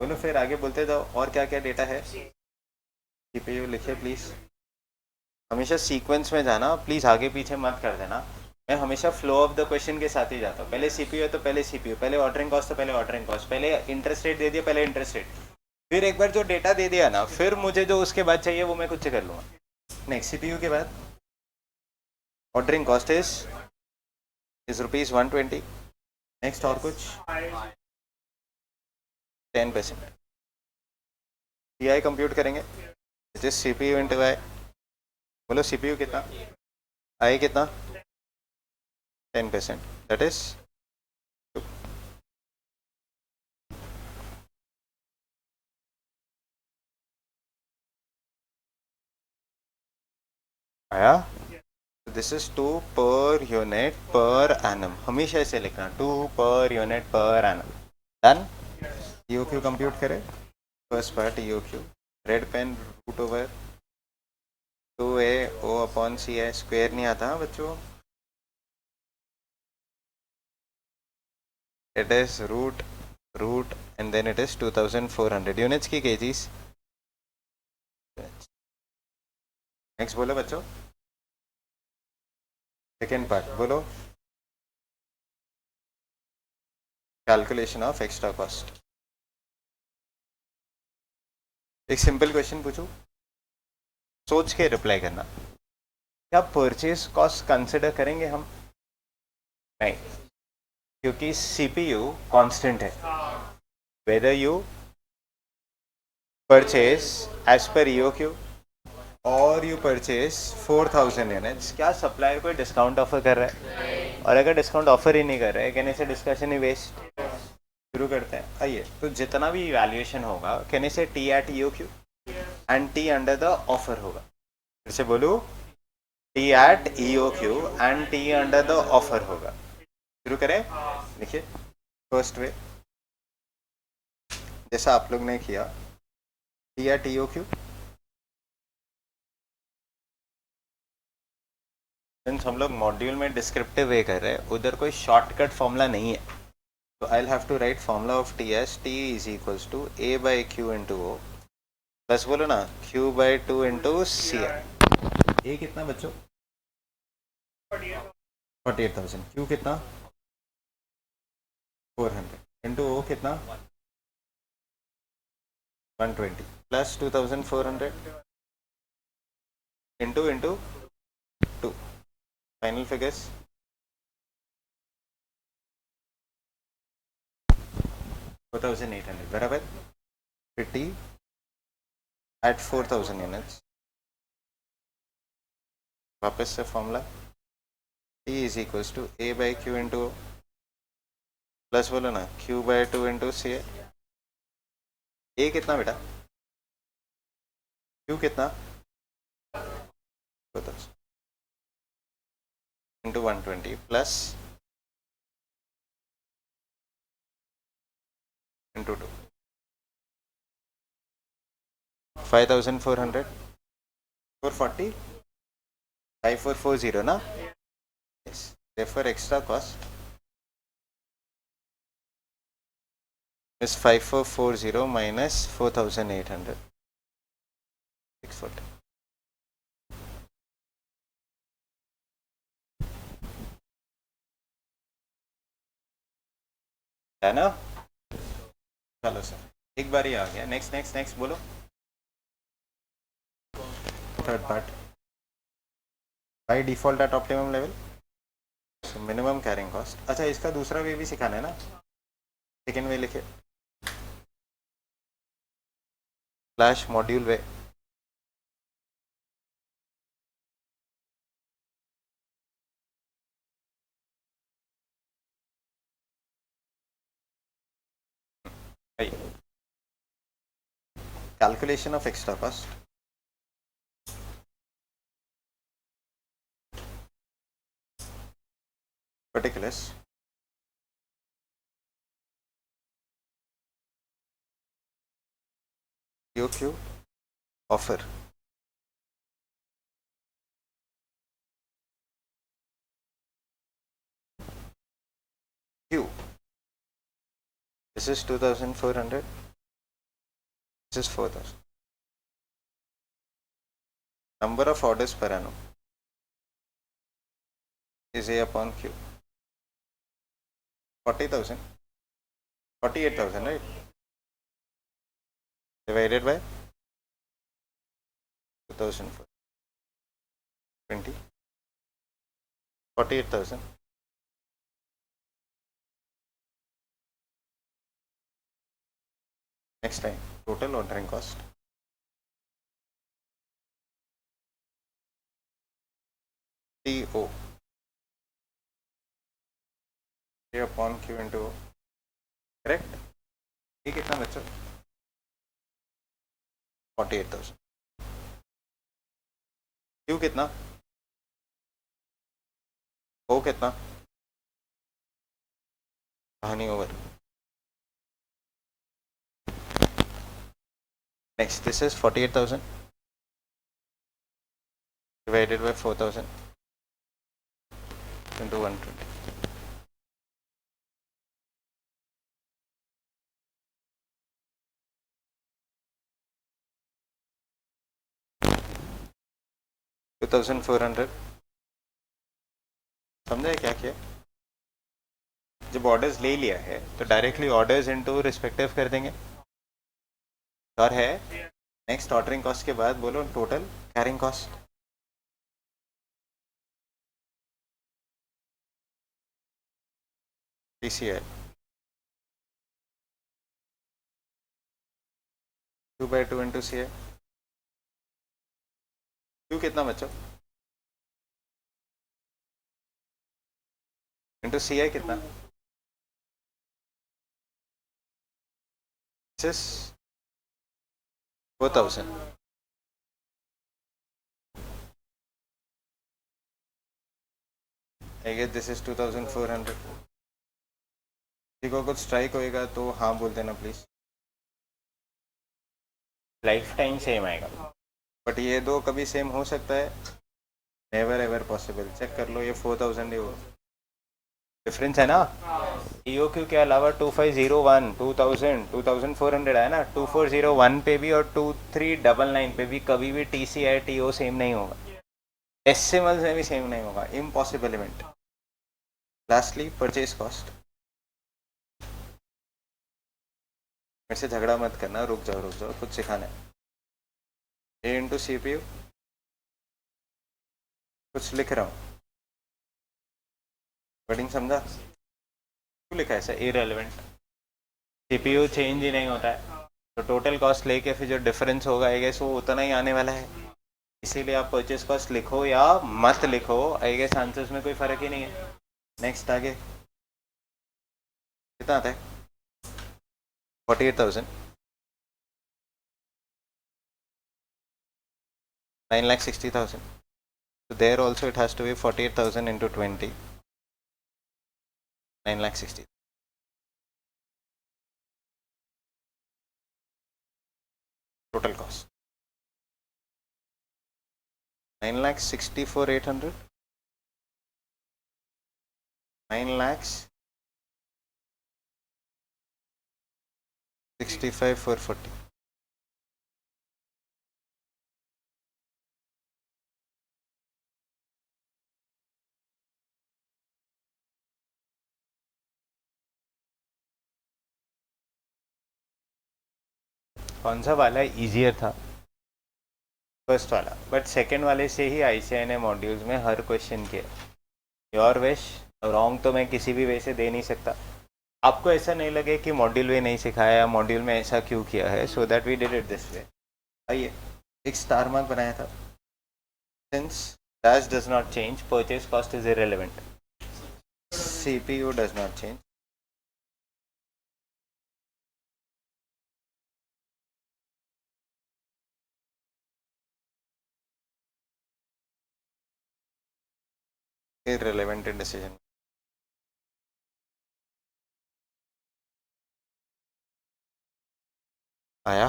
बोलो फिर आगे बोलते जाओ, और क्या क्या डेटा है? सीपीयू लिखे प्लीज। हमेशा सीक्वेंस में जाना प्लीज, आगे पीछे मत कर देना। मैं हमेशा फ्लो ऑफ द क्वेश्चन के साथ ही जाता हूँ। पहले सीपीयू है तो पहले सीपीयू, पहले ऑर्डरिंग कॉस्ट तो पहले ऑर्डरिंग कॉस्ट, पहले इंटरेस्ट रेट दे दिया पहले इंटरेस्ट रेट, फिर एक बार जो डेटा दे दिया ना, फिर मुझे जो उसके बाद चाहिए वो मैं खुद से कर लूँगा. नेक्स्ट सीपीयू के बाद ऑर्डरिंग कॉस्ट इज ₹120. नेक्स्ट और कुछ 10%. टी आई कंप्यूट करेंगे, जिस सी पी यू इंटू आई. बोलो सी पी यू कितना, आई कितना, 10%. दैट इज आया. This is 2 per unit per annum. हमेशा ऐसे लिखना, 2 per unit per annum. Done. E O Q compute करें. First part E O Q, red pen root over 2a o upon C है. स्क्वायर नहीं आता बच्चों. It is root and then it is 2400 units की kgs. नेक्स्ट बोलो बच्चों, सेकेंड पार्ट बोलो. Calculation of extra cost. एक सिंपल क्वेश्चन पूछूं, सोच के रिप्लाई करना. क्या परचेज कॉस्ट कंसिडर करेंगे हम? नहीं, क्योंकि सीपीयू कांस्टेंट है. Whether you purchase as per EOQ और यू परचेज 4000 यूनिट्स, क्या सप्लायर कोई डिस्काउंट ऑफर कर रहा है? और अगर डिस्काउंट ऑफर ही नहीं कर रहा है, कहने से डिस्कशन ही वेस्ट. शुरू करते हैं. आइए, तो जितना भी वैल्यूएशन होगा, कहने से T at EOQ and T under the offer होगा. फिर से बोलू, T at EOQ and T under the offer होगा. शुरू करें. देखिए, फर्स्ट वे जैसा आप लोग ने किया, टी एट ईओ क्यू. हम लोग मॉड्यूल में डिस्क्रिप्टिव वे कर रहे हैं, उधर कोई शॉर्टकट फॉर्मूला नहीं है. तो I will have to write formula of T S T is equals to A by Q into O plus बोलो ना क्यू बाई 2 इंटू सी है. ए कितना बच्चों? 48,000. क्यू कितना? 400 इंटू ओ कितना? 120 plus 2400 into into 2. Final figures 4800 बराबर. 50 एट 4000 यूनिट्स. वापस से formula, T is equals to A by Q into O plus बोलो ना क्यू बाई 2 इंटू सी है. ए कितना बेटा? क्यू कितना? 4000 इंटू 120 प्लस इंटू 2 5400 440 5440 ना. yes. Therefore extra cost is 5440 minus 4800 640. है ना? चलो सर, एक बार ही आ गया. नेक्स्ट नेक्स्ट नेक्स्ट बोलो. Third part, by default at optimum level minimum carrying cost. अच्छा, इसका दूसरा वे भी सिखाना है ना. सेकेंड वे लिखे, slash module way. Calculation of extra cost. Particulars. QQ offer. Q. This is 2400. This is 4000. Number of orders per annum is A upon Q. 40,000. 48,000, right? Divided by 2020 48,000. Next time, total ordering cost. TO. K upon Q into O. Correct? ये कितना बच्चों? 48,000. Q कितना? O कितना? कहानी over. Next, this is 48,000 divided by 4,000 into 120. $2,400. समझे क्या किया? जब ऑर्डर्स ले लिया है तो डायरेक्टली ऑर्डर्स इनटू रिस्पेक्टिव कर देंगे और है नेक्स्ट ऑर्डरिंग कॉस्ट के बाद बोलो total carrying cost TCL 2/2 into CL. Q कितना बच्चों? इंटू CI कितना? This is 4,000. I guess this is 2,400. किसी को कुछ स्ट्राइक होएगा तो हाँ बोल देना प्लीज. लाइफ टाइम सेम आएगा बट ये दो कभी सेम हो सकता है. Never ever possible. चेक कर लो ये 4,000 ही होगा. डिफरेंस है ना. EOQ के अलावा 2501 2000 2400 है ना. 2401 पे भी और 2399 पे भी कभी भी TCI TO सेम नहीं होगा. डेसिमल्स में भी सेम नहीं होगा. Impossible event. Lastly purchase cost. मेरे से झगड़ा मत करना. रुक जाओ कुछ सिखाना है. A इंटू CPU कुछ लिख रहा हूँ. वर्डिंग समझा? क्यों लिखा है ऐसा इररिलेवेंट? CPU चेंज ही नहीं होता है तो टोटल कॉस्ट लेके फिर जो डिफरेंस होगा आई गेस वो उतना ही आने वाला है. इसीलिए आप परचेज कॉस्ट लिखो या मत लिखो आई गेस आंसर्स में कोई फर्क ही नहीं है. नेक्स्ट आगे कितना आता है? 48,000 9,60,000. So there also it has to be 48,000 into 20. 9,60,000. Total cost 9,64,800. 9,65,440. कौन सा वाला ईजियर था? फर्स्ट वाला. बट सेकंड वाले से ही ICI ने मॉड्यूल्स में हर क्वेश्चन किया. Your wish. रॉन्ग तो मैं किसी भी वे से दे नहीं सकता. आपको ऐसा नहीं लगे कि मॉड्यूल में नहीं सिखाया या मॉड्यूल में ऐसा क्यों किया है. So that we did it this way. आइए एक स्टार मार्क बनाया था. Since dash does not change purchase cost is irrelevant. CPU does not change. irrelevant in decision. आया.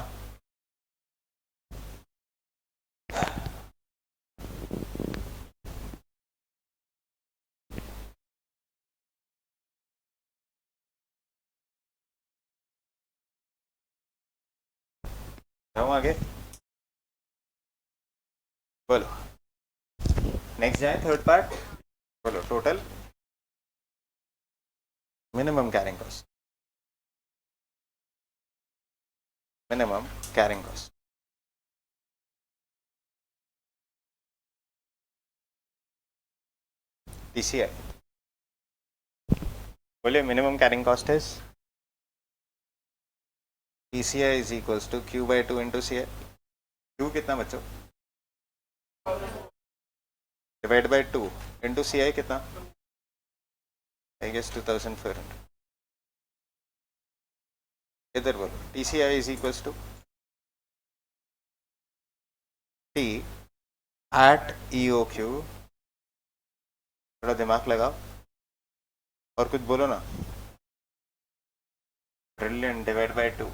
जाऊँ आगे. बोलो. नेक्स्ट जाए थर्ड पार्ट. बोलो total minimum carrying cost. Minimum carrying cost. TCI बोलिए minimum carrying cost is TCI is equals to Q/2 into CI। Q कितना बच्चों डिवाइड बाई 2 इंटू CI कितना आई गेस 2400। इधर बोलो TCI is equals to T at EOQ। थोड़ा दिमाग लगाओ और कुछ बोलो ना। Brilliant divide by 2।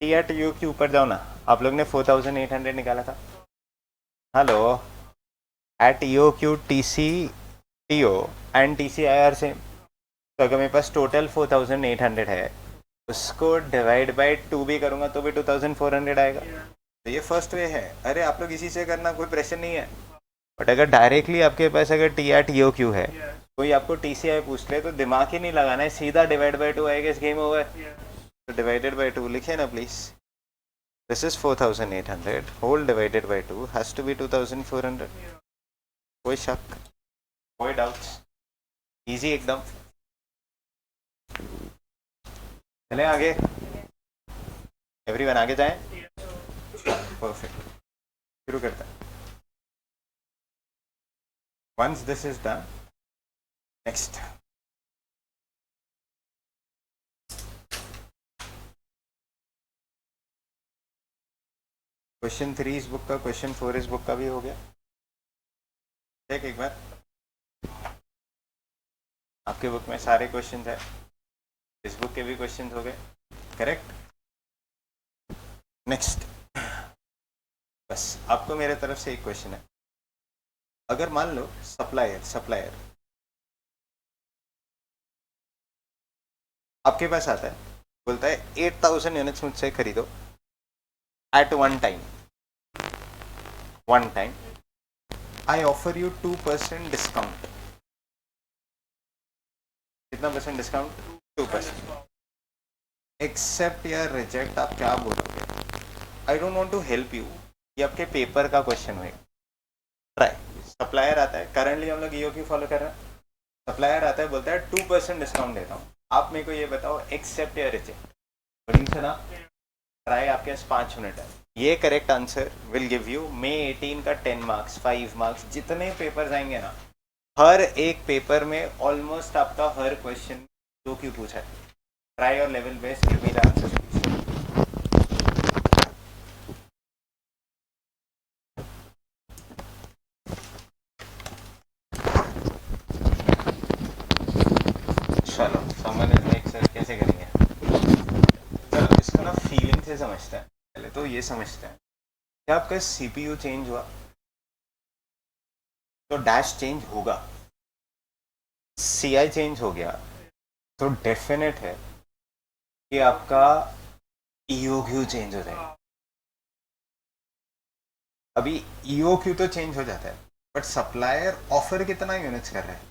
T at EOQ ऊपर जाओ ना। आप लोग ने 4800 निकाला था। Hello eight EOQ TC TO and TCIR से। तो अगर मेरे पास टोटल 4800 है उसको डिवाइड बाई 2 भी करूंगा तो भी 2400 आएगा। तो ये फर्स्ट वे है। अरे आप लोग इसी से करना, कोई प्रेशर नहीं है। बट अगर डायरेक्टली आपके पास अगर T एट EOQ है, कोई आपको TCI पूछ ले तो दिमाग ही नहीं लगाना है, सीधा डिवाइड बाई 2 आएगा, इस गेम ओवर। तो डिवाइडेड बाई 2 लिखे ना please. This is 4800 whole divided by 2 has to be 2400। कोई शक, कोई डाउट्स? इजी एकदम। चलें आगे, एवरीवन आगे जाएं। परफेक्ट, शुरू करते हैं। Once this is done, next question 3 इस बुक का, क्वेश्चन 4 इस बुक का भी हो गया। चेक एक बार, आपके बुक में सारे क्वेश्चन है, इस बुक के भी क्वेश्चन हो गए, करेक्ट। नेक्स्ट, बस आपको मेरे तरफ से एक क्वेश्चन है। अगर मान लो सप्लायर आपके पास आता है, बोलता है 8000 यूनिट्स मुझसे खरीदो at one time I offer you 2% discount. कितना परसेंट डिस्काउंट? 2%। एक्सेप्ट या रिजेक्ट, आप क्या बोलोगे? I don't want to help you, ये आपके पेपर का क्वेश्चन होगा। ट्राई। सप्लायर आता है, करंटली हम लोग EOQ फॉलो कर रहे हैं। सप्लायर आता है, बोलता है 2% डिस्काउंट देता हूँ, आप मेरे को ये बताओ एक्सेप्ट या रिजेक्ट। बड़ी से ना ट्राई, आपके पास 5 मिनट है। ये correct answer will give you May 18 का 10 मार्क्स, 5 मार्क्स, जितने पेपर आएंगे ना, हर एक पेपर में ऑलमोस्ट आपका हर क्वेश्चन जो क्यों पूछा है। ट्राई और level based give me the answer. चलो समझ नेक्स्ट सर कैसे करेंगे। चलो इसको ना फीलिंग से समझते हैं। पहले तो ये समझते हैं कि आपका CPU चेंज हुआ तो डैश चेंज होगा, CI चेंज हो गया तो डेफिनेट है कि आपका EOQ चेंज हो जाएगा। अभी EOQ तो चेंज हो जाता है, बट सप्लायर ऑफर कितना यूनिट्स कर रहे हैं?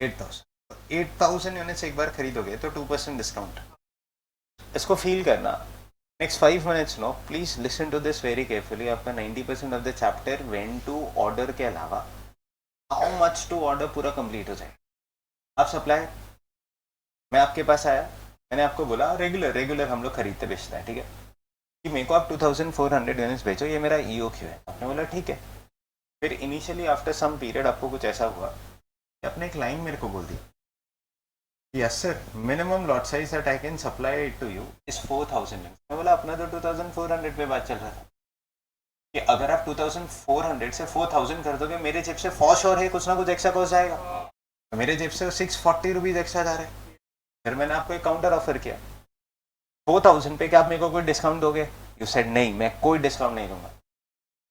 8000। 8000 यूनिट्स एक बार खरीदोगे तो 2% डिस्काउंट। इसको फील करना। Next 5 minutes no, please listen to this very carefully. आपका 90% of the chapter when to order के अलावा हाउ मच टू ऑर्डर पूरा कंप्लीट हो जाए। आप सप्लायर, मैं आपके पास आया, मैंने आपको बोला रेगुलर हम लोग खरीदते बेचते हैं, ठीक है, कि मेरे को आप 2400 यूनिट्स बेचो, ये मेरा EOQ है। आपने बोला ठीक है। फिर इनिशियली आफ्टर सम पीरियड आपको कुछ ऐसा हुआ कि अपने एक लाइन मेरे को बोल दी, yes sir minimum lot size that I can supply it to you is 4000 units. मैं बोला अपना तो 2400 पे बात चल रहा था कि अगर आप 2400 से 4000 कर दोगे, मेरे जेब से फॉर श्योर है कुछ ना कुछ एक्स्ट्रा कॉस्ट जाएगा। तो मेरे जेब से 640 रुपीज एक्स्ट्रा जा रहे हैं। फिर मैंने आपको एक काउंटर ऑफर किया 4000 पे, क्या आप मेरे को कोई डिस्काउंट दोगे? यू सेड नहीं, मैं कोई डिस्काउंट नहीं दूंगा।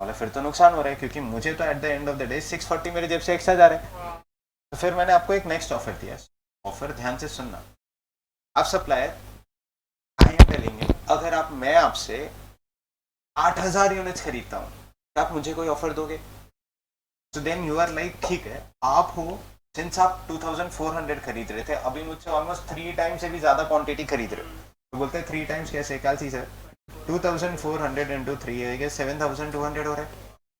बोला फिर तो नुकसान हो रहा है, क्योंकि मुझे तो at the end of the day 640 मेरे जेब से एक्स्ट्रा जा रहे हैं। तो फिर मैंने आपको एक नेक्स्ट ऑफर दिया। ऑफर ध्यान से सुनना। आप supplier, I am telling you, अगर आप मैं आपसे 8000 यूनिट्स खरीदता हूँ, क्या आप मुझे कोई ऑफर दोगे? तो देन यू आर लाइक ठीक है, आप हो सिंस आप 2400 खरीद रहे थे, अभी मुझसे ऑलमोस्ट 3 टाइम्स से भी ज्यादा क्वांटिटी खरीद रहे हो, तो बोलते हैं 3 टाइम्स कैसे, कैलसी सर 2400 इंटू 3 है 7200 हो रहा है,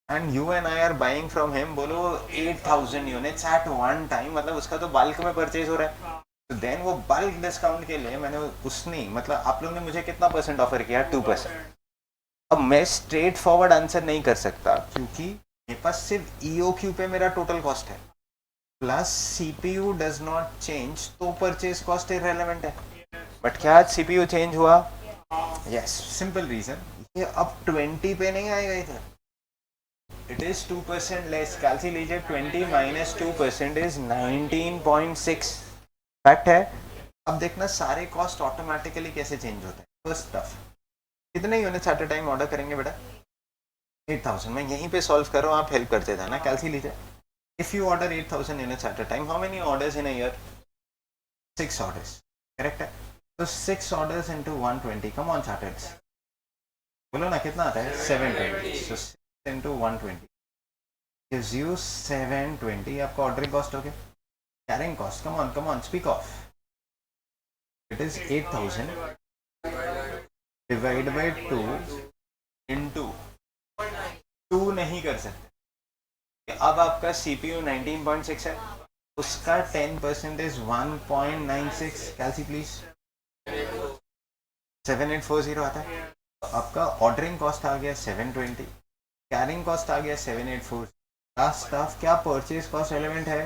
and you and I are buying from him, बोलो 8000 यूनिट्स एट वन टाइम, मतलब उसका तो बल्क में परचेज हो रहा है, तो देन वो बल्क डिस्काउंट के लिए मैंने उसने, मतलब आप लोग ने मुझे कितना परसेंट ऑफर किया, 2%। अब मैं स्ट्रेट फॉरवर्ड आंसर नहीं कर सकता क्योंकि मेरे पास सिर्फ ईओक्यू पे मेरा टोटल कॉस्ट है, plus CPU does not change, तो परचेज कॉस्ट इररिलेवेंट है। बट क्या आज सीपीयू चेंज हुआ? यस, सिंपल रीजन, ये अब 20 पे नहीं आएगा इधर, इट इज 2% लेस, कैलसी लीजिए 20 माइनस 2% इज 19.6, फैक्ट है। अब देखना सारे कॉस्ट ऑटोमेटिकली कैसे चेंज होते हैं। फर्स्ट स्टफ, कितने units at a time order करेंगे बेटा? 8000, मैं यहीं पे सॉल्व कर रहा हूँ, आप हेल्प करते थे ना, कैलसी लीजिए। If you order 8000 units at a time, how many orders in a year? 6 orders, correct है। तो 6 orders into 120, come on charters, बोलो ना कितना आता है? 720, सो 6 इंटू 120 gives you 720, आपका ऑर्डरिंग कॉस्ट हो गया। Carrying cost, come on speak of, it is 8000 divide by 2 into 2 नहीं कर सकते। अब आपका सीपीयू 19.6 है, उसका 10% इज 1.96, कैलसी प्लीज 7840 आता है। तो आपका ऑर्डरिंग कॉस्ट आ गया 720, कैरिंग कॉस्ट आ गया 784, लास्ट स्टाफ क्या परचेज कॉस्ट एलिमेंट है?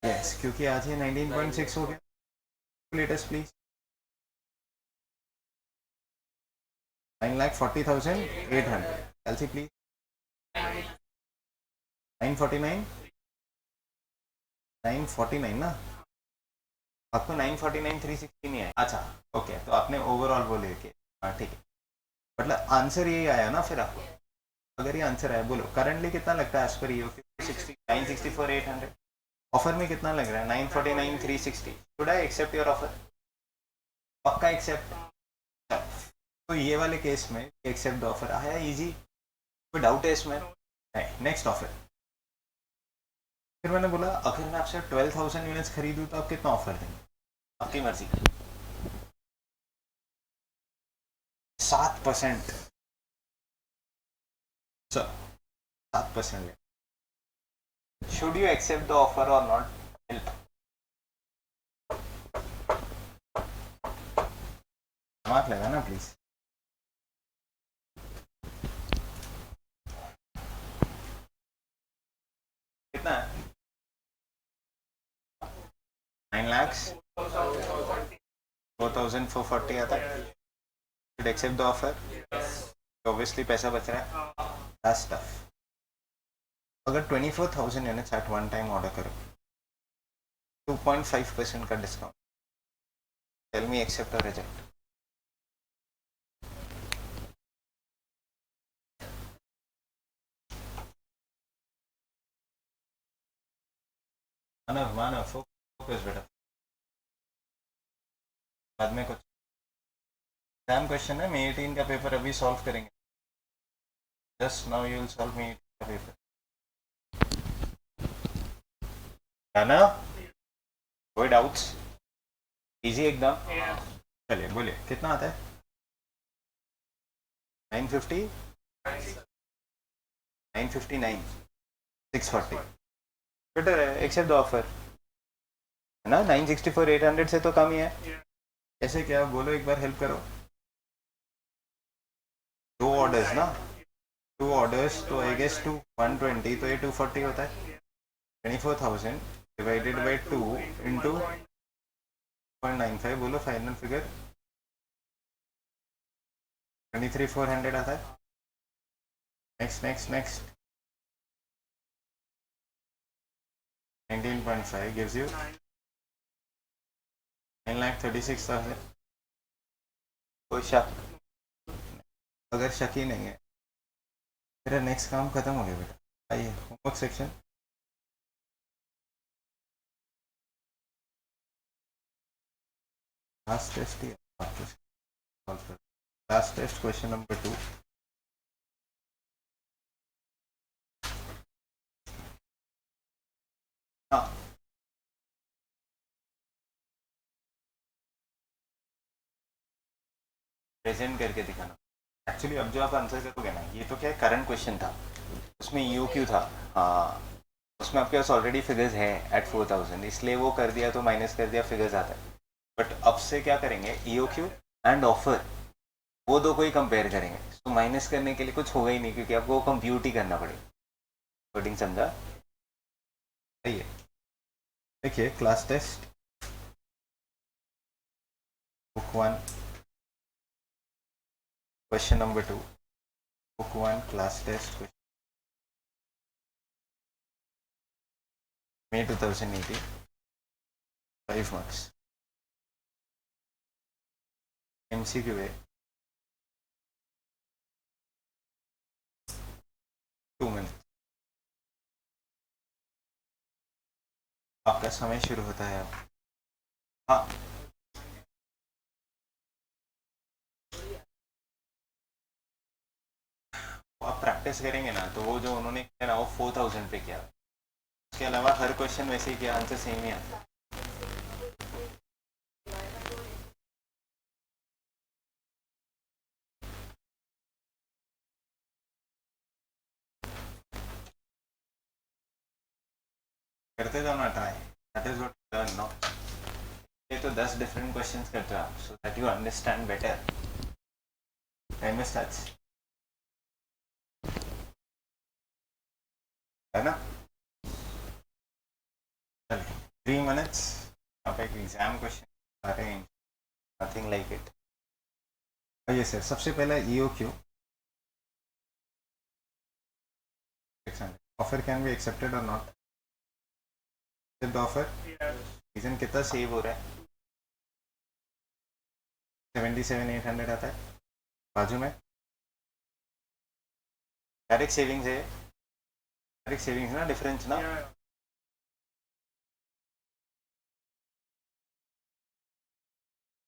यस, क्योंकि आज ये 19.6 हो गया। लेटेस्ट प्लीज 9,40,800, कैलसी प्लीज 949, 949 ना, आपको 949,360 नहीं आया, अच्छा ओके, तो आपने ओवरऑल वो लेके, हाँ ठीक है, मतलब आंसर यही आया ना फिर आपको। अगर ये आंसर आया, बोलो करंटली कितना लगता है एज पर ईओ? 964,800, ऑफर में कितना लग रहा है? 949,360, should I accept your offer? पक्का एक्सेप्ट? तो ये वाले केस में एक्सेप्ट द ऑफर आया, इजी, कोई डाउट है इसमें? नहीं, नेक्स्ट ऑफर। फिर मैंने बोला अगर मैं आपसे 12,000 यूनिट्स खरीदूं तो आप कितना ऑफर देंगे? आपकी मर्जी, 7%, सर 7% ले, should you accept the offer और नॉट? हेल्प, दिमाग लगा ना प्लीज। कितना है? 9 lakhs 4,440 आता है, should accept the offer, obviously पैसा बच रहा है, लास्ट स्टफ। अगर 24,000 units at one time order करो, 2.5% का डिस्काउंट, टेल मी एक्सेप्ट और रिजेक्ट। मानव फोकस बेटा, बाद में कुछ एग्जाम क्वेश्चन है, मे 18 का पेपर अभी सॉल्व करेंगे, just now you will solve May 18 का पेपर, है ना? कोई डाउट्स? इजी एकदम, चलिए बोलिए कितना आता है? 950, 959, 640, बेटर है, एक्सेप्ट द ऑफर, है ना? 964,800 से तो कम ही है। ऐसे क्या, बोलो एक बार, हेल्प करो। 2 ऑर्डर्स ना, 2 ऑर्डर्स तो आई गेस 120, तो ये 240 होता है। 24,000 डिवाइडेड बाई 2 इंटू 0.95, बोलो फाइनल फिगर 23,400 आता है। Next next next, 19.5 gives you 9,36,000। कोई शक? अगर शक ही नहीं है, मेरा नेक्स्ट काम खत्म हो गया बेटा। आइए होमवर्क सेक्शन, लास्ट टेस्ट ही लास्ट टेस्ट, क्वेश्चन नंबर 2। हाँ, प्रेजेंट करके दिखाना। एक्चुअली अब जो आप आंसर करोगे ना, ये तो क्या करंट क्वेश्चन था, उसमें EOQ था। हाँ, उसमें आपके पास ऑलरेडी फिगर्स हैं एट 4000, इसलिए वो कर दिया तो माइनस कर दिया, फिगर्स आता है। बट अब से क्या करेंगे, EOQ एंड ऑफर, वो दो को ही कंपेयर करेंगे। तो माइनस करने के लिए कुछ होगा ही नहीं, क्योंकि आपको कंप्यूट ही करना पड़ेगा। कोडिंग समझा? सही है। देखिए class test book 1 question number 2, book 1 class test May 2018, 5 marks. MCQ है 2 मिनट। आपका समय शुरू होता है अब। हाँ, आप प्रैक्टिस करेंगे ना, तो वो जो उन्होंने किया ना, वो 4000 पे किया। उसके अलावा हर क्वेश्चन वैसे ही किया, आंसर सेम ही आता। करते जाओ ना try, that is what learn no. ये तो 10 डिफरेंट क्वेश्चंस करते हो आप, so that you understand better. Time starts, है ना? चलिए 3 मिनट्स, आप एक एग्जाम क्वेश्चन आ रहे हैं, नथिंग लाइक इट। ये सर, सबसे पहला EOQ, offer can be accepted और नॉट। ऑफर रीजन कितना सेव हो रहा है, 77,800 आता है। बाजू में डायरेक्ट सेविंग्स है, डायरेक्ट सेविंग्स ना, डिफरेंस ना।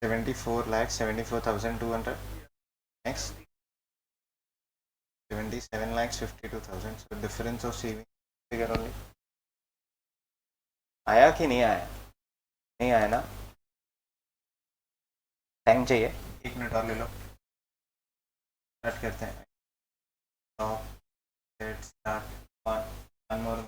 74,74,200। Next 77,52,000, so difference of saving figure only। आया कि नहीं आया? नहीं आया ना? टाइम चाहिए, 1 मिनट और ले लो। स्टार्ट करते हैं। Let's start, one more.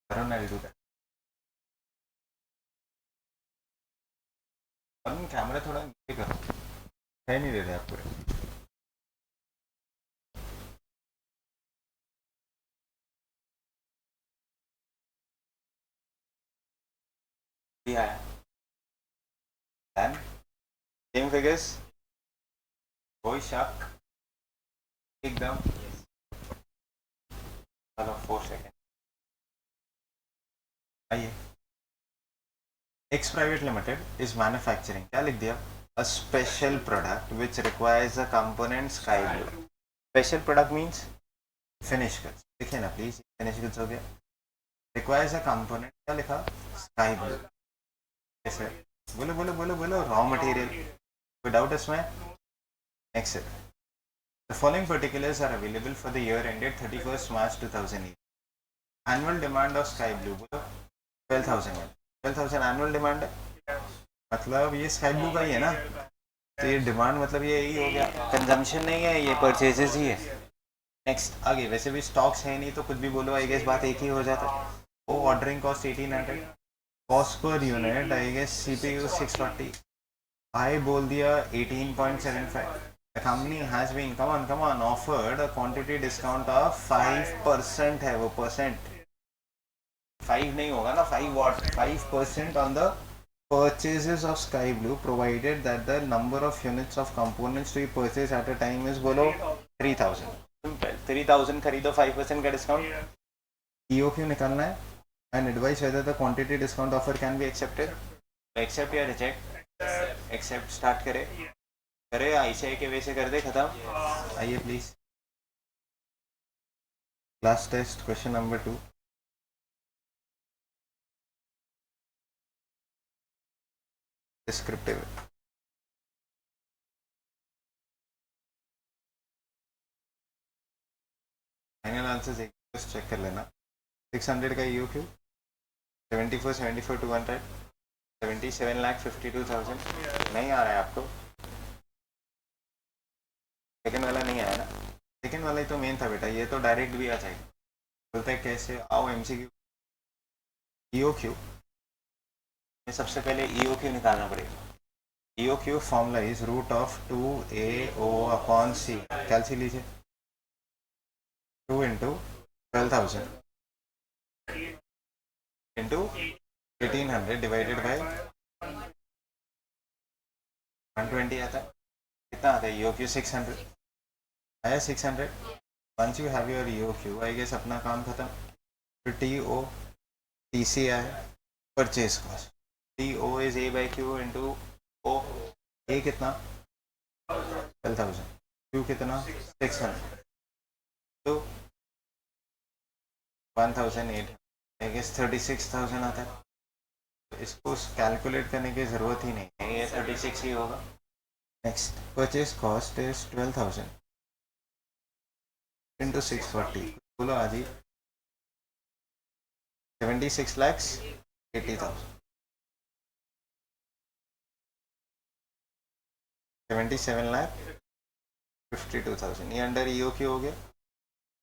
Varun, I'll do that। Varun camera थोड़ा नीचे करो, है नहीं दे रहे आप पूरे। भी आया, डन, सेम फिगर्स, कोई शक एकदम। चलो 4 सेकेंड। आइए, X Private Limited is manufacturing, क्या लिख दिया, a special product which requires a component sky blue। Special product means finish goods, देखिए ना प्लीज, finish goods हो गया। Requires a component, क्या लिखा, sky blue। कैसे, बोलो बोलो बोलो बोलो, रॉ मटेरियल, कोई डाउट इसमें? Next, the following particulars are available for the year ended 31st March 2008। Annual demand of sky blue, बोलो 12,000। 12,000 एनुअल डिमांड है, मतलब ये स्काई ब्लू का ही है ना, तो ये डिमांड मतलब ये यही हो गया, कंजम्पशन नहीं है, ये परचेजेस ही है। नेक्स्ट आगे, वैसे भी स्टॉक्स है नहीं तो कुछ भी बोलो, आई गेस बात एक ही हो जाता है। वो ordering cost 1800, cost per unit I guess CPU 640, I बोल दिया 18.75। The company has been, come on, offered a quantity discount of 5% है, वो परसेंट 5 नहीं होगा ना, 5 what, 5% on the purchases of Sky Blue provided that the number of units of components to be purchased at a time is below 3,000। Simple, 3,000 खरीदो, 5% का डिस्काउंट, EOQ निकालना है, and advise whether the quantity discount offer can be accepted। Accept या रिजेक्ट? एक्सेप्ट। स्टार्ट करे, करे ऐसे के वैसे कर दे, खत्म। आइए please. Class test question number 2. Descriptive. Final answers एक बस चेक कर लेना. 600 का EOQ, 74, 74, 200, 77,52,000. नहीं आ रहा है आपको? सेकंड वाला नहीं आया ना? सेकंड वाला ही तो मेन था बेटा, ये तो डायरेक्ट भी आ जाएगा. बोलते हैं कैसे, आओ MCQ. EOQ में सबसे पहले EOQ निकालना पड़ेगा. EOQ formula is root of 2AO upon C. कैलसी लीजिए. 2 into 12,000 into 1800 divided by 120 आता है. कितना आता है EOQ? 600 आया. 600. once you have your EOQ, I guess अपना काम खत्म. फिर TO TC आया. Purchase cost TO is A by Q into O. A कितना? 12,000. Q कितना? 600. तो 1,800. I guess 36,000 आता है. तो इसको कैलकुलेट करने की ज़रूरत ही नहीं है, ये 36 ही होगा. Next, purchase cost is 12,000 into 640. बोलो आज ही. 76,80,000. 77,52,000. ये अंडर EOQ हो गया.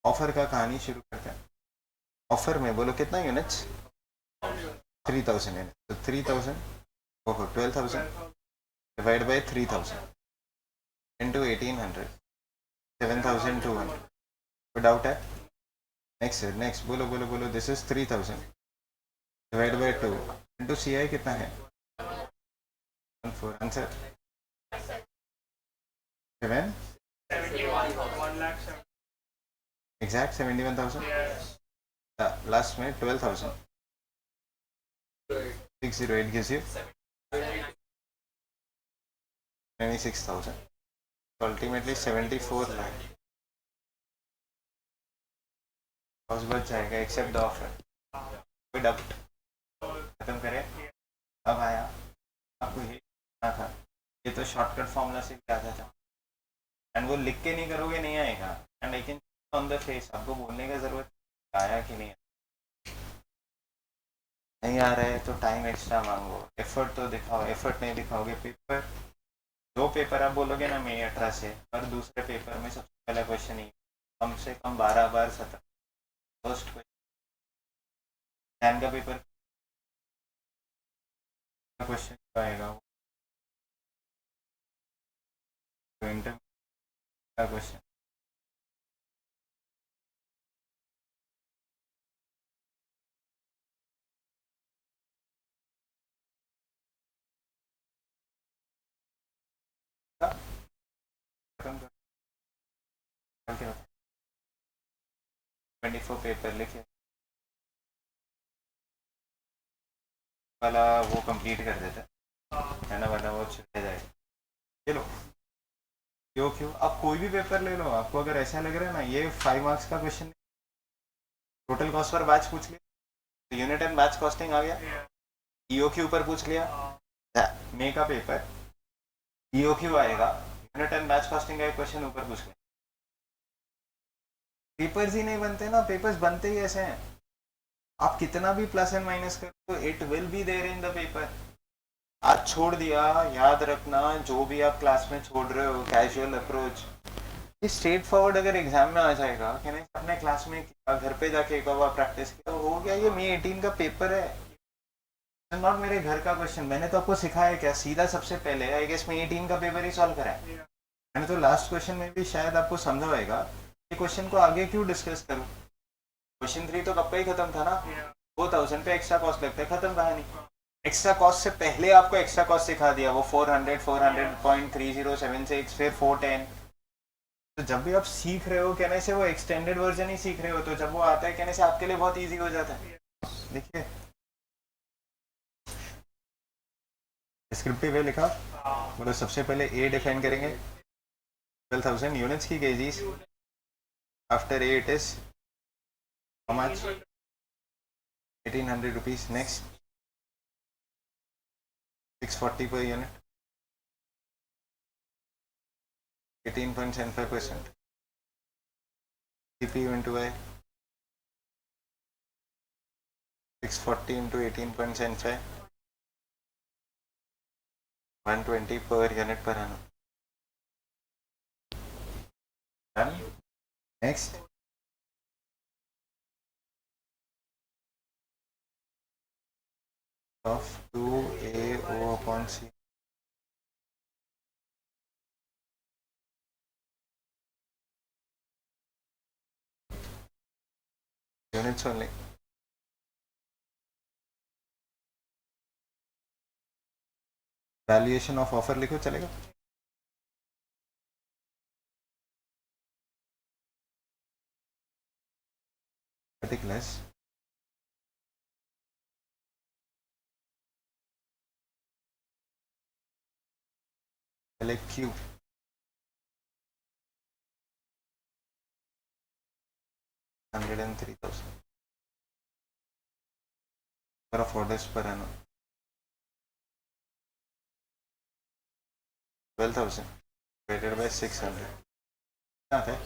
ऑफर का कहानी शुरू करते हैं. ऑफर में बोलो कितना यूनिट्स? 3,000 यूनिट. तो 3,000 ओहो 12,000 डिवाइड बाई 3,000 इंटू 1800, 7,200. कोई डाउट है? नेक्स्ट बोलो बोलो बोलो. This is 3,000 divide by 2 into CI कितना है? 4. Answer 7 exact 71,000. लास्ट में 12,000. 608 gives you 26,000. Ultimately 74 lakh. House बच जाएगा एक्सेप्ट द ऑफर. कोई डाउट? खत्म करें. अब आया आपको ये था, ये तो शॉर्टकट फॉर्मूला से भी आता था. एंड वो लिख के नहीं करोगे नहीं आएगा. And I can on the face आपको बोलने का जरूरत आया कि नहीं आ रहा है तो टाइम एक्स्ट्रा मांगो. एफर्ट तो दिखाओ. एफर्ट नहीं दिखाओगे पेपर, दो पेपर आप बोलोगे ना मई 18 से, और दूसरे पेपर में सबसे पहला क्वेश्चन ही कम से कम 12 बार 17 फर्स्ट क्वेश्चन का पेपर क्वेश्चन आएगा. इंटर का क्वेश्चन खत्म कर 24 पेपर लिखे वाला वो कंप्लीट कर देता है ना, वरना वो छूट जाएगा. चलो क्यों आप कोई भी पेपर ले लो. आपको अगर ऐसा लग रहा है ना ये 5 मार्क्स का question, total cost per batch पूछ लिया तो यूनिट एंड बैच कॉस्टिंग आ गया. EOQ पर पूछ लिया मे का पेपर, EOQ आएगा, यूनिट एंड बैच कॉस्टिंग का एक क्वेश्चन ऊपर पूछ लिया. पेपर्स ही नहीं बनते ना. पेपर्स बनते ही ऐसे हैं, आप कितना भी प्लस एंड माइनस करो it will be there in the paper. आज छोड़ दिया, याद रखना जो भी आप क्लास में छोड़ रहे हो कैजुअल अप्रोच, ये स्ट्रेट फॉरवर्ड अगर एग्जाम में आ जाएगा कि नहीं अपने क्लास में किया, घर पे जाके एक बार प्रैक्टिस किया, हो गया. ये मई 18 का पेपर है, नॉट मेरे घर का क्वेश्चन. मैंने तो आपको सिखाया क्या, सीधा सबसे पहले आई गेस मई 18 का पेपर ही सॉल्व करा है. मैंने तो लास्ट क्वेश्चन में भी शायद आपको समझ आएगा ये क्वेश्चन को आगे क्यों डिस्कस करूं. क्वेश्चन 3 तो कब का ही खत्म था ना. 4,000 पे एक्स्ट्रा कॉस्ट लगता है, खत्म कहानी. एक्स्ट्रा कॉस्ट से पहले आपको एक्स्ट्रा कॉस्ट सिखा दिया, वो 400 400.3076 फिर 410. तो जब भी आप सीख रहे हो कहने से वो एक्सटेंडेड वर्जन ही सीख रहे हो, तो जब वो आता है कहने से आपके लिए बहुत इजी हो जाता है. देखिए डिस्क्रिप्टिव वे लिखा, बोलो सबसे पहले ए डिफाइन करेंगे 12,000 यूनिट्स की KGs. After a it is How much? 1800 rupees. Next, 640 per unit. 18.75%. CPU into Y. 640 into 18.75. 120 per unit per annum. Done. Next. Of 2AO upon C. Units only. Valuation of offer लिखो चलेगा. Particulars. पहले Q. $103,000. Number of orders per annum. 12,000 divided by 600. क्या आता है?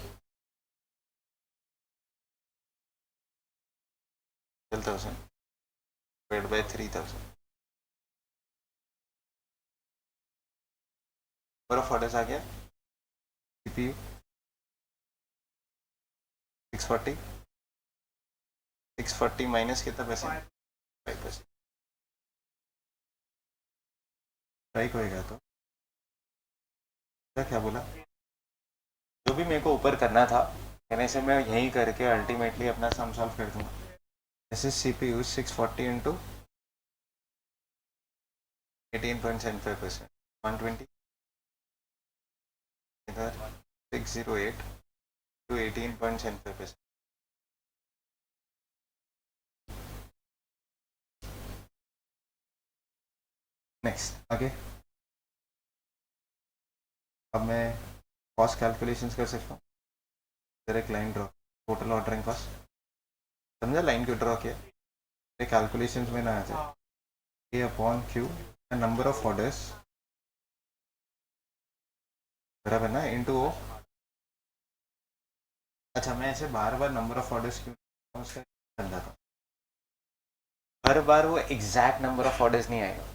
12,000 divided by 3,000. Number of orders आ गया. CPU 640. 640 माइनस कितना पैसे? 5%. स्ट्राइक होएगा तो क्या बोला? जो भी मेरे को ऊपर करना था कहने से मैं यहीं करके अल्टीमेटली अपना सम सॉल्व कर दूंगा. This is CPU 640 into 18.75%. 120 इधर 608 to 18.75%. नेक्स्ट आगे. अब मैं कॉस्ट कैलकुलेशंस कर सकता हूँ. इधर एक line draw. Total ordering cost. समझा लाइन क्यों ड्रॉ किया? कैलकुलेशंस में ना आ जाए. A upon Q number of orders बराबर ना इंटू ओ. अच्छा मैं ऐसे बार बार नंबर ऑफ ऑर्डर्स क्यों उसका समझाता हूँ. हर बार वो एग्जैक्ट नंबर ऑफ ऑर्डर्स नहीं आएगा.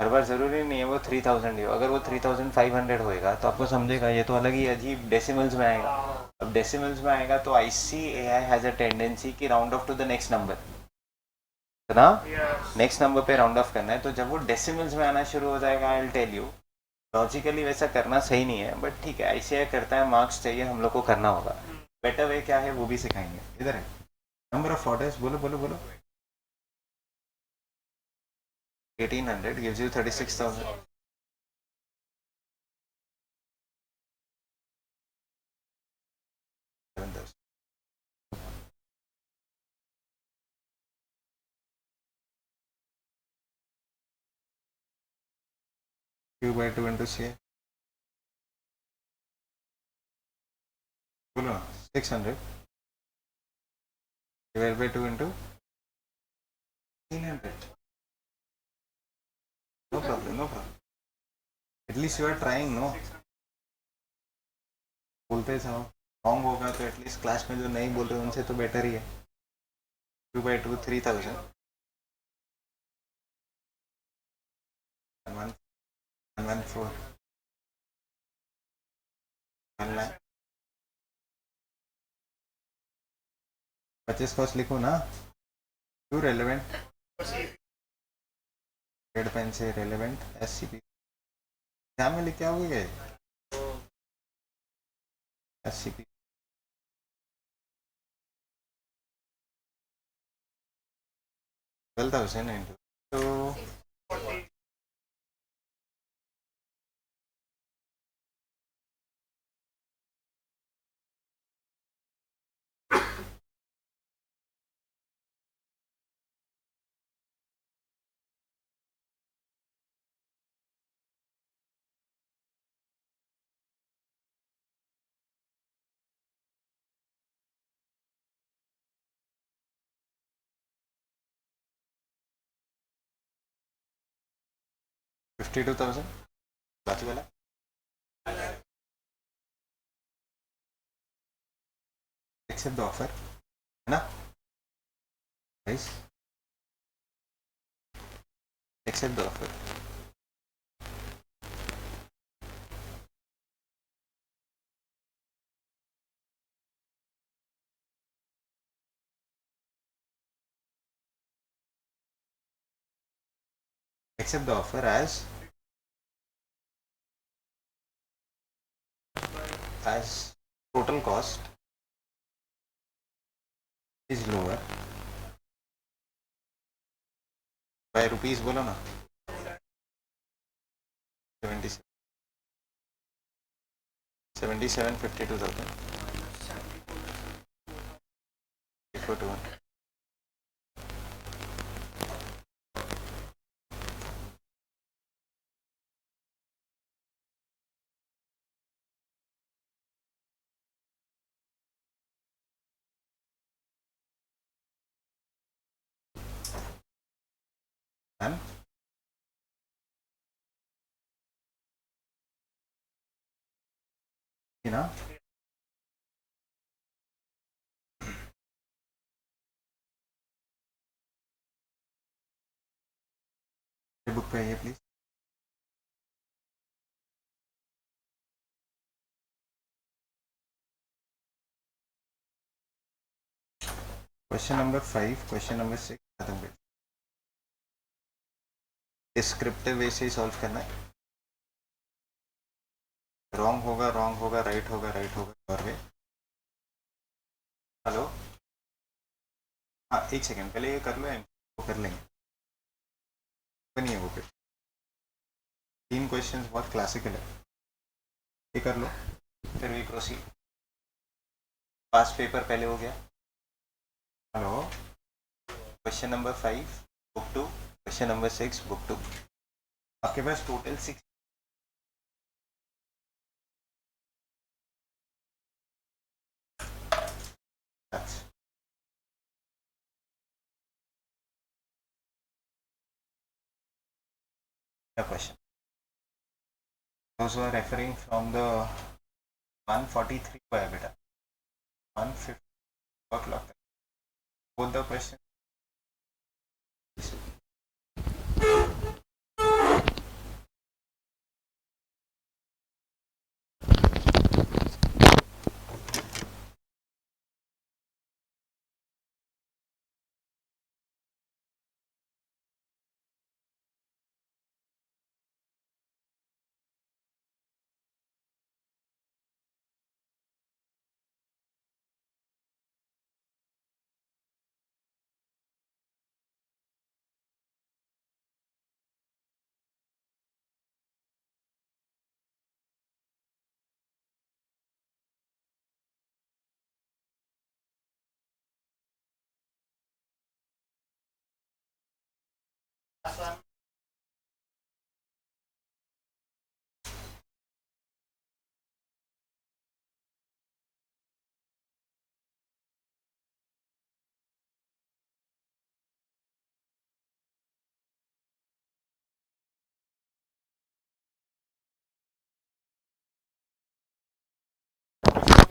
हर बार जरूरी नहीं है वो 3000 ही हो. अगर वो 3500 होएगा तो आपको समझेगा ये तो अलग ही अजीब डेसिमल्स में आएगा. अब डेसिमल्स में आएगा तो ICAI हैज अ टेंडेंसी कि round off to the next number ना. नेक्स्ट नंबर पे राउंड ऑफ करना है. तो जब वो डेसिमल्स में आना शुरू हो जाएगा I will tell you. Logically वैसा करना सही नहीं है बट ठीक है. ICAI करता है. मार्क्स चाहिए हम लोग को करना होगा. बेटर वे क्या है वो भी सिखाएंगे. इधर है नंबर ऑफ ऑर्डर्स. बोलो बोलो बोलो. 1800 gives you 36,000. Q by 2 into C. बोलो 600 divided by 2 into 300. No problem, no problem. At least you are trying, no? बोलते जाओ. रॉन्ग होगा तो एटलीस्ट क्लास में जो नहीं बोल रहे उनसे तो बेटर ही है. 2 by 2 3000. 114. 1 परचेस कॉस्ट लिखो ना. क्यों रेलेवेंट? रेड पेन से रेलेवेंट SCP. क्या में लिख क्या हो गए? SCP 12,000 into तो 52,000 बाजू वाला एक्सेप्ट द ऑफर है ना guys accept the offer accept the offer as total cost is lower by rupees बोलो ना 77 52,000 equal to 1 and you know book पे आइए please question number 5 question number 6 खत्म कर डिस्क्रिप्टिव वे से ही सॉल्व करना है रॉन्ग होगा राइट होगा और वे हेलो हाँ एक सेकंड पहले ये कर लो वो कर लेंगे बनिए वो फिर 3 क्वेश्चंस बहुत क्लासिकल है ये कर लो फिर वी प्रोसीड पास पेपर पहले हो गया hello question number 5 book 2 question number 6 book 2 आपके पास total 6 question those who are referring from the 143 by beta 150 o'clock both the questions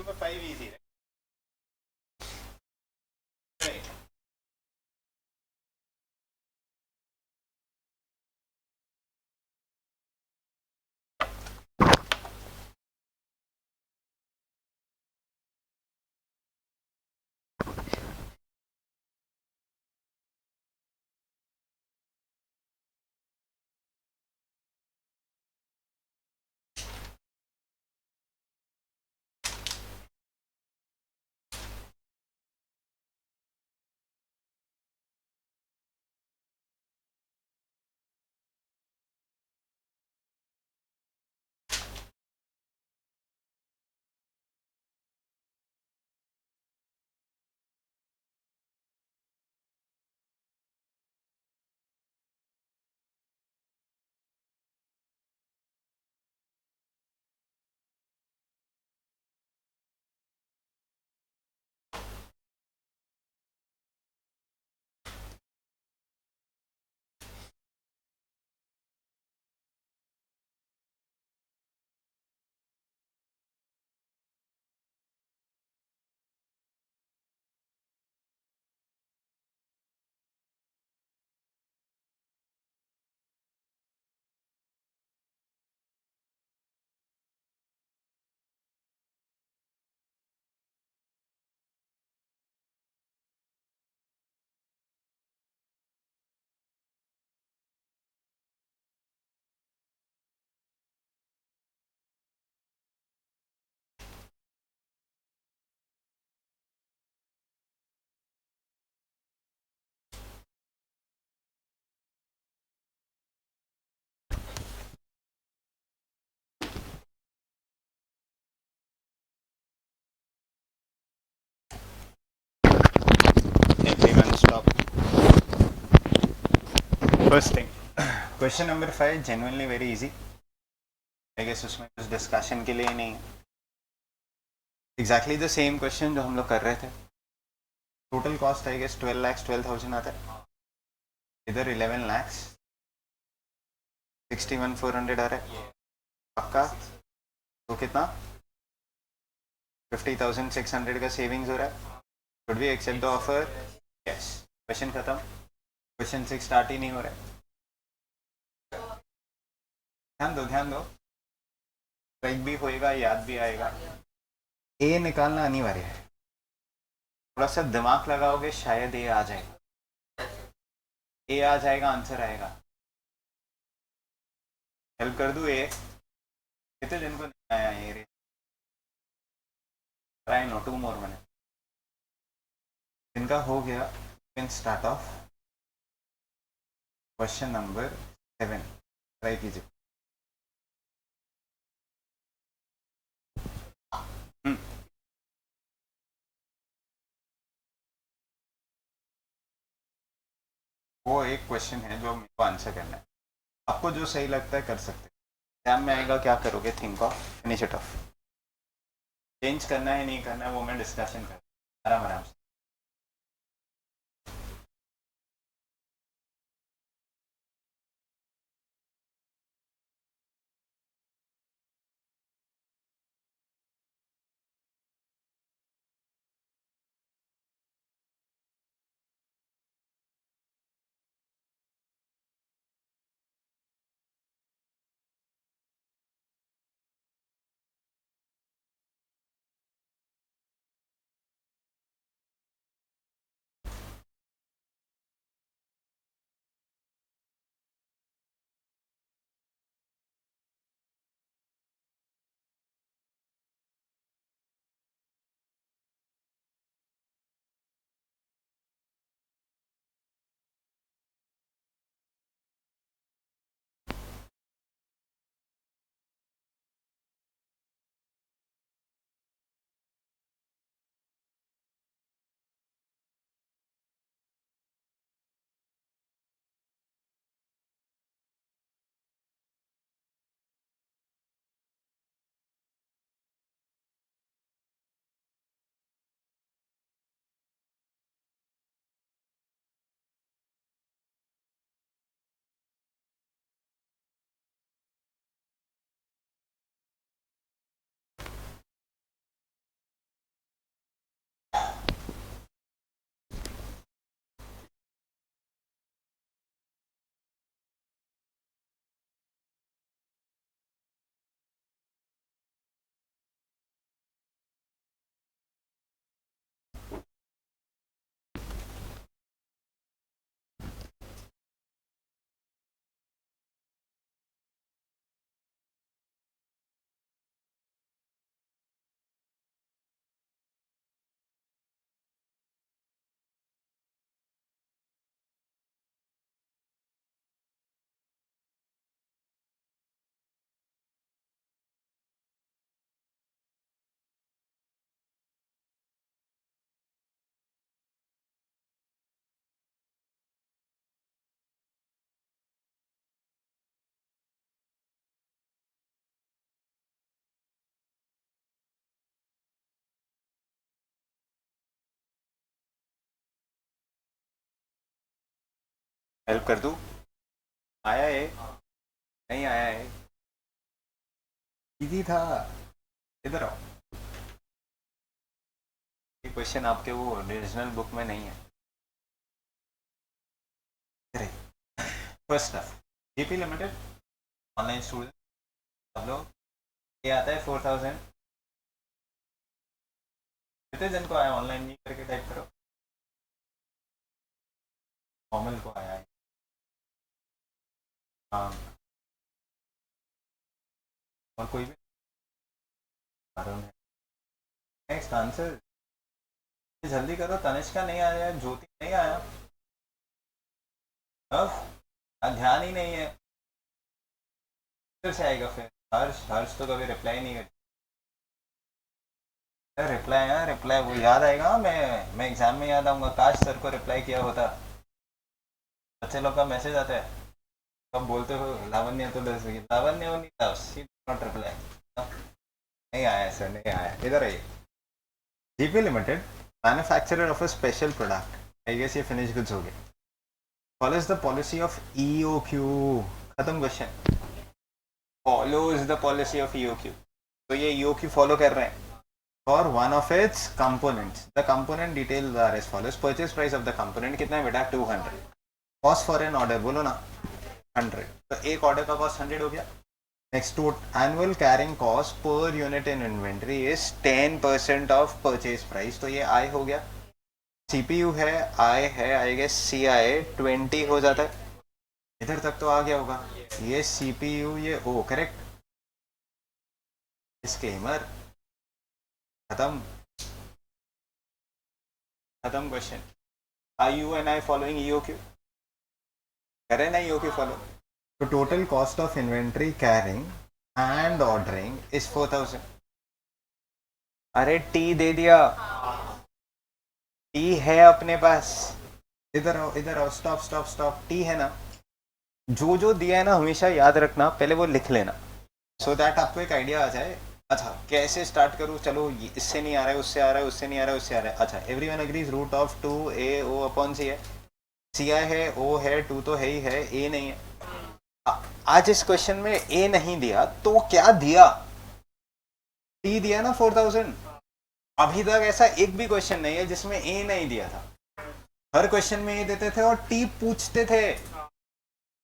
number 5 easy right first thing, question number 5 genuinely very easy, I guess उसमें कुछ डिस्कशन के लिए ही नहीं है. एग्जैक्टली द सेम क्वेश्चन जो हम लोग कर रहे थे. Total cost I guess 12 lakhs 12,000 आता है. इधर 11 lakhs 61,400 आ रहा है पक्का. तो कितना 50,600 का सेविंग्स हो रहा है. Should we accept the offer? Yes. Question खत्म. क्वेश्चन 6 स्टार्ट ही नहीं हो रहा है. ध्यान दो. स्ट्राइक भी होएगा, याद भी आएगा. ए निकालना अनिवार्य है. थोड़ा सा दिमाग लगाओगे शायद ए आ जाएगा. ए आ जाएगा, आंसर आएगा. हेल्प कर दूं ए? कितने दिन को नहीं आया ये? Try no 2 more minutes. इनका हो गया. Can start of question number 7. Try कीजिए. वो एक क्वेश्चन है जो मेरे को आंसर करना है. आपको जो सही लगता है कर सकते हैं. एग्जाम में आएगा क्या करोगे, think of, finish it of. Change करना है नहीं करना है वो मैं डिस्कशन कर आराम आराम से. हेल्प कर दूं? आया है नहीं आया है? इजी था. इधर आओ. ये क्वेश्चन आपके वो ओरिजिनल बुक में नहीं है. First GP limited online student सब लोग. ये आता है 4,000. कितने दिन को आया ऑनलाइन नहीं करके टाइप करो. फॉर्मल को आया है. हाँ. और कोई भी कारण है. नेक्स्ट आंसर जल्दी करो. तनिष्का नहीं आया, ज्योति नहीं आया. अब ध्यान ही नहीं है. फिर से आएगा. फिर हर्ष. हर्ष तो कभी रिप्लाई नहीं करता. रिप्लाई है रिप्लाई वो याद आएगा. मैं एग्जाम में याद आऊंगा. काश सर को रिप्लाई किया होता. बच्चे लोग का मैसेज आता है अब बोलते हो लावण्य तो लावण्य नहीं था, नॉट रिप्लाई। नहीं आया सर, नहीं आया, इधर आइए। G P limited manufacturer of a special product, I guess ये फिनिश गुड्स हो गए, follows the policy of E O Q. खत्म question. Follows the policy of E O Q, तो ये ईओक्यू फॉलो कर रहे हैं for one of its components. The component details are as follows. Purchase price of the component कितना है बेटा? 200। कॉस्ट फॉर एन ऑर्डर बोलो ना, 100। तो एक ऑर्डर का कॉस्ट 100 हो गया। Next, to annual carrying cost per unit in inventory is 10% of purchase price, तो ये आई हो गया। सीपीयू है, आई है, आई गेस सी आई 20 हो जाता है। इधर तक तो आ गया होगा। ये सीपीयू, ये ओ, करेक्ट। डिस्क्लेमर, खत्म। खत्म question. Are you and I following EOQ? करें ना ईओक्यू फॉलो। तो total cost of inventory carrying and ordering is 4000। अरे टी दे दिया, टी है अपने पास। इधर आओ, इधर आओ, स्टॉप स्टॉप स्टॉप। टी है ना, जो जो दिया है ना हमेशा याद रखना, पहले वो लिख लेना, सो दैट आपको एक आइडिया आ जाए। अच्छा कैसे स्टार्ट करूँ? चलो इससे नहीं आ रहा है, उससे आ रहा है, उससे नहीं आ रहा है, उससे आ रहा है। अच्छा, everyone agrees root of 2a o upon C है। सी आई है, ओ है, 2 तो है ही है, ए नहीं है। आज इस क्वेश्चन में ए नहीं दिया तो क्या दिया? टी दिया ना 4000। अभी तक ऐसा एक भी क्वेश्चन नहीं है जिसमें ए नहीं दिया था। हर क्वेश्चन में ए देते थे और टी पूछते थे।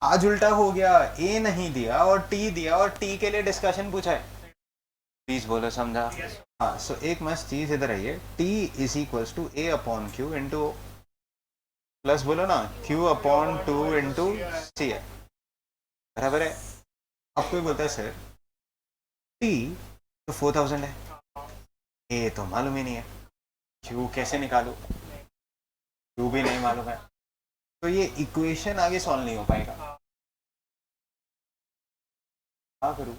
आज उल्टा हो गया, ए नहीं दिया और टी दिया और टी के लिए डिस्कशन पूछा है। प्लीज बोलो, समझा? हाँ, सो एक मस्त चीज इधर आइए। T is equal to A upon Q into, plus बोलो ना क्यू अपॉन 2 इंटू सी है, बराबर है। अब कोई बोलता है सर टी तो 4000 है, ए तो मालूम ही नहीं है, क्यू कैसे निकालू? क्यू भी नहीं मालूम है, तो ये इक्वेशन आगे सॉल्व नहीं हो पाएगा। क्या करूँ?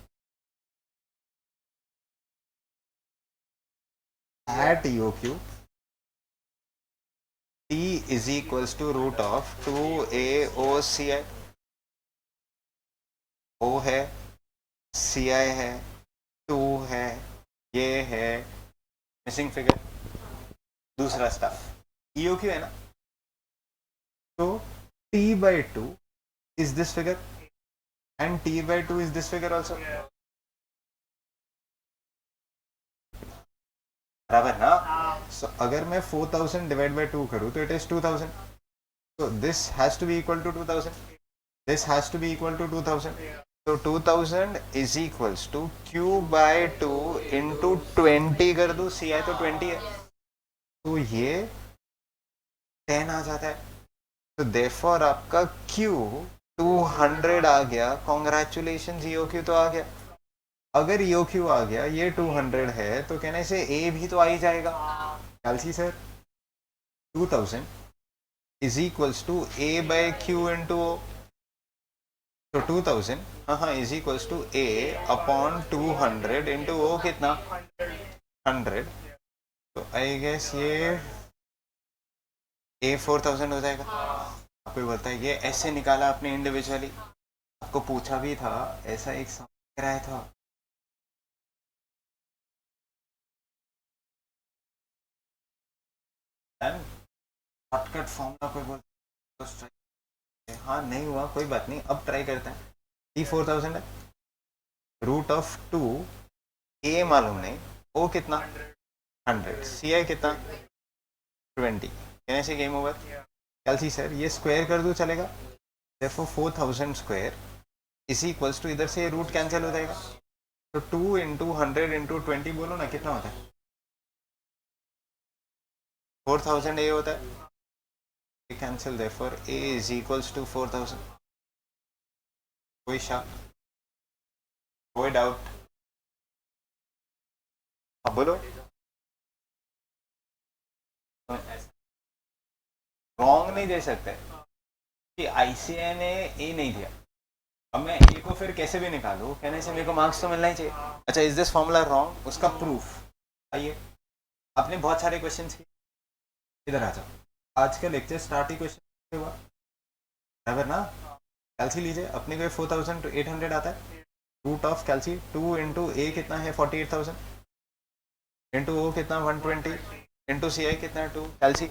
At EOQ T is equals to root of 2AOCI। O है, CI है, 2 है, ये है, मिसिंग फिगर, दूसरा स्टाफ। EOQ है ना, तो T by 2 is this figure and T by 2 is this figure also, बराबर ना? So अगर मैं 4000 डिवाइड बाय 2 करूँ तो it is 2000, so this has to be equal to 2000, this has to be equal to 2000, so 2000 is equals to q by 2 into 20 कर दूं, ci तो 20 है, तो ये 10 आ जाता है। तो therefore आपका q 200 आ गया। कॉन्ग्रेचुलेशन, EOQ तो आ गया। अगर EOQ आ गया, ये 200 है, तो कहने से A भी तो आ ही जाएगा। कैलसी sir, 2000 is equals to A by Q into O, तो 2000 हाँ is equals to A upon 200 into O कितना? 100। तो आई गेस ये A 4000 हो जाएगा। आपको बोलता है ये ऐसे निकाला आपने इंडिविजुअली, आपको पूछा भी था, ऐसा एक समझ रहा था। शॉर्टकट फॉर्मूला कोई बोलता है, हाँ नहीं हुआ कोई बात नहीं, अब ट्राई करते हैं। T 4000 है, रूट ऑफ 2, A मालूम नहीं, O कितना? 100, CI कितना? 20। कहने से गेम ओवर। कैलसी सर ये स्क्वायर कर दूं चलेगा? देखो 4000 स्क्वायर इज इक्वल्स टू, इधर से रूट कैंसिल हो जाएगा, तो 2 इंटू 100 इंटू 20 बोलो ना कितना होता है? 4000 A होता है, cancel, therefore A is equals to 4000। कोई शक, कोई डाउट? अब बोलो। रॉन्ग नहीं दे सकते कि ICI ने ए नहीं दिया, अब मैं ए को फिर कैसे भी निकालू, कहने से मेरे को मार्क्स तो मिलना ही चाहिए। अच्छा, इज दिस फॉर्मूला रॉन्ग? उसका प्रूफ आइए, आपने बहुत सारे क्वेश्चन किए, इधर आ जाओ। आज का लेक्चर स्टार्ट ही क्वेश्चन से हुआ, बराबर ना? कैलसी लीजिए, अपने को 4800 आता है। रूट ऑफ कैलसी 2 इंटू ए कितना है 48,000, इंटू ओ कितना 120, इंटू सी आई कितना है 2। कैलसी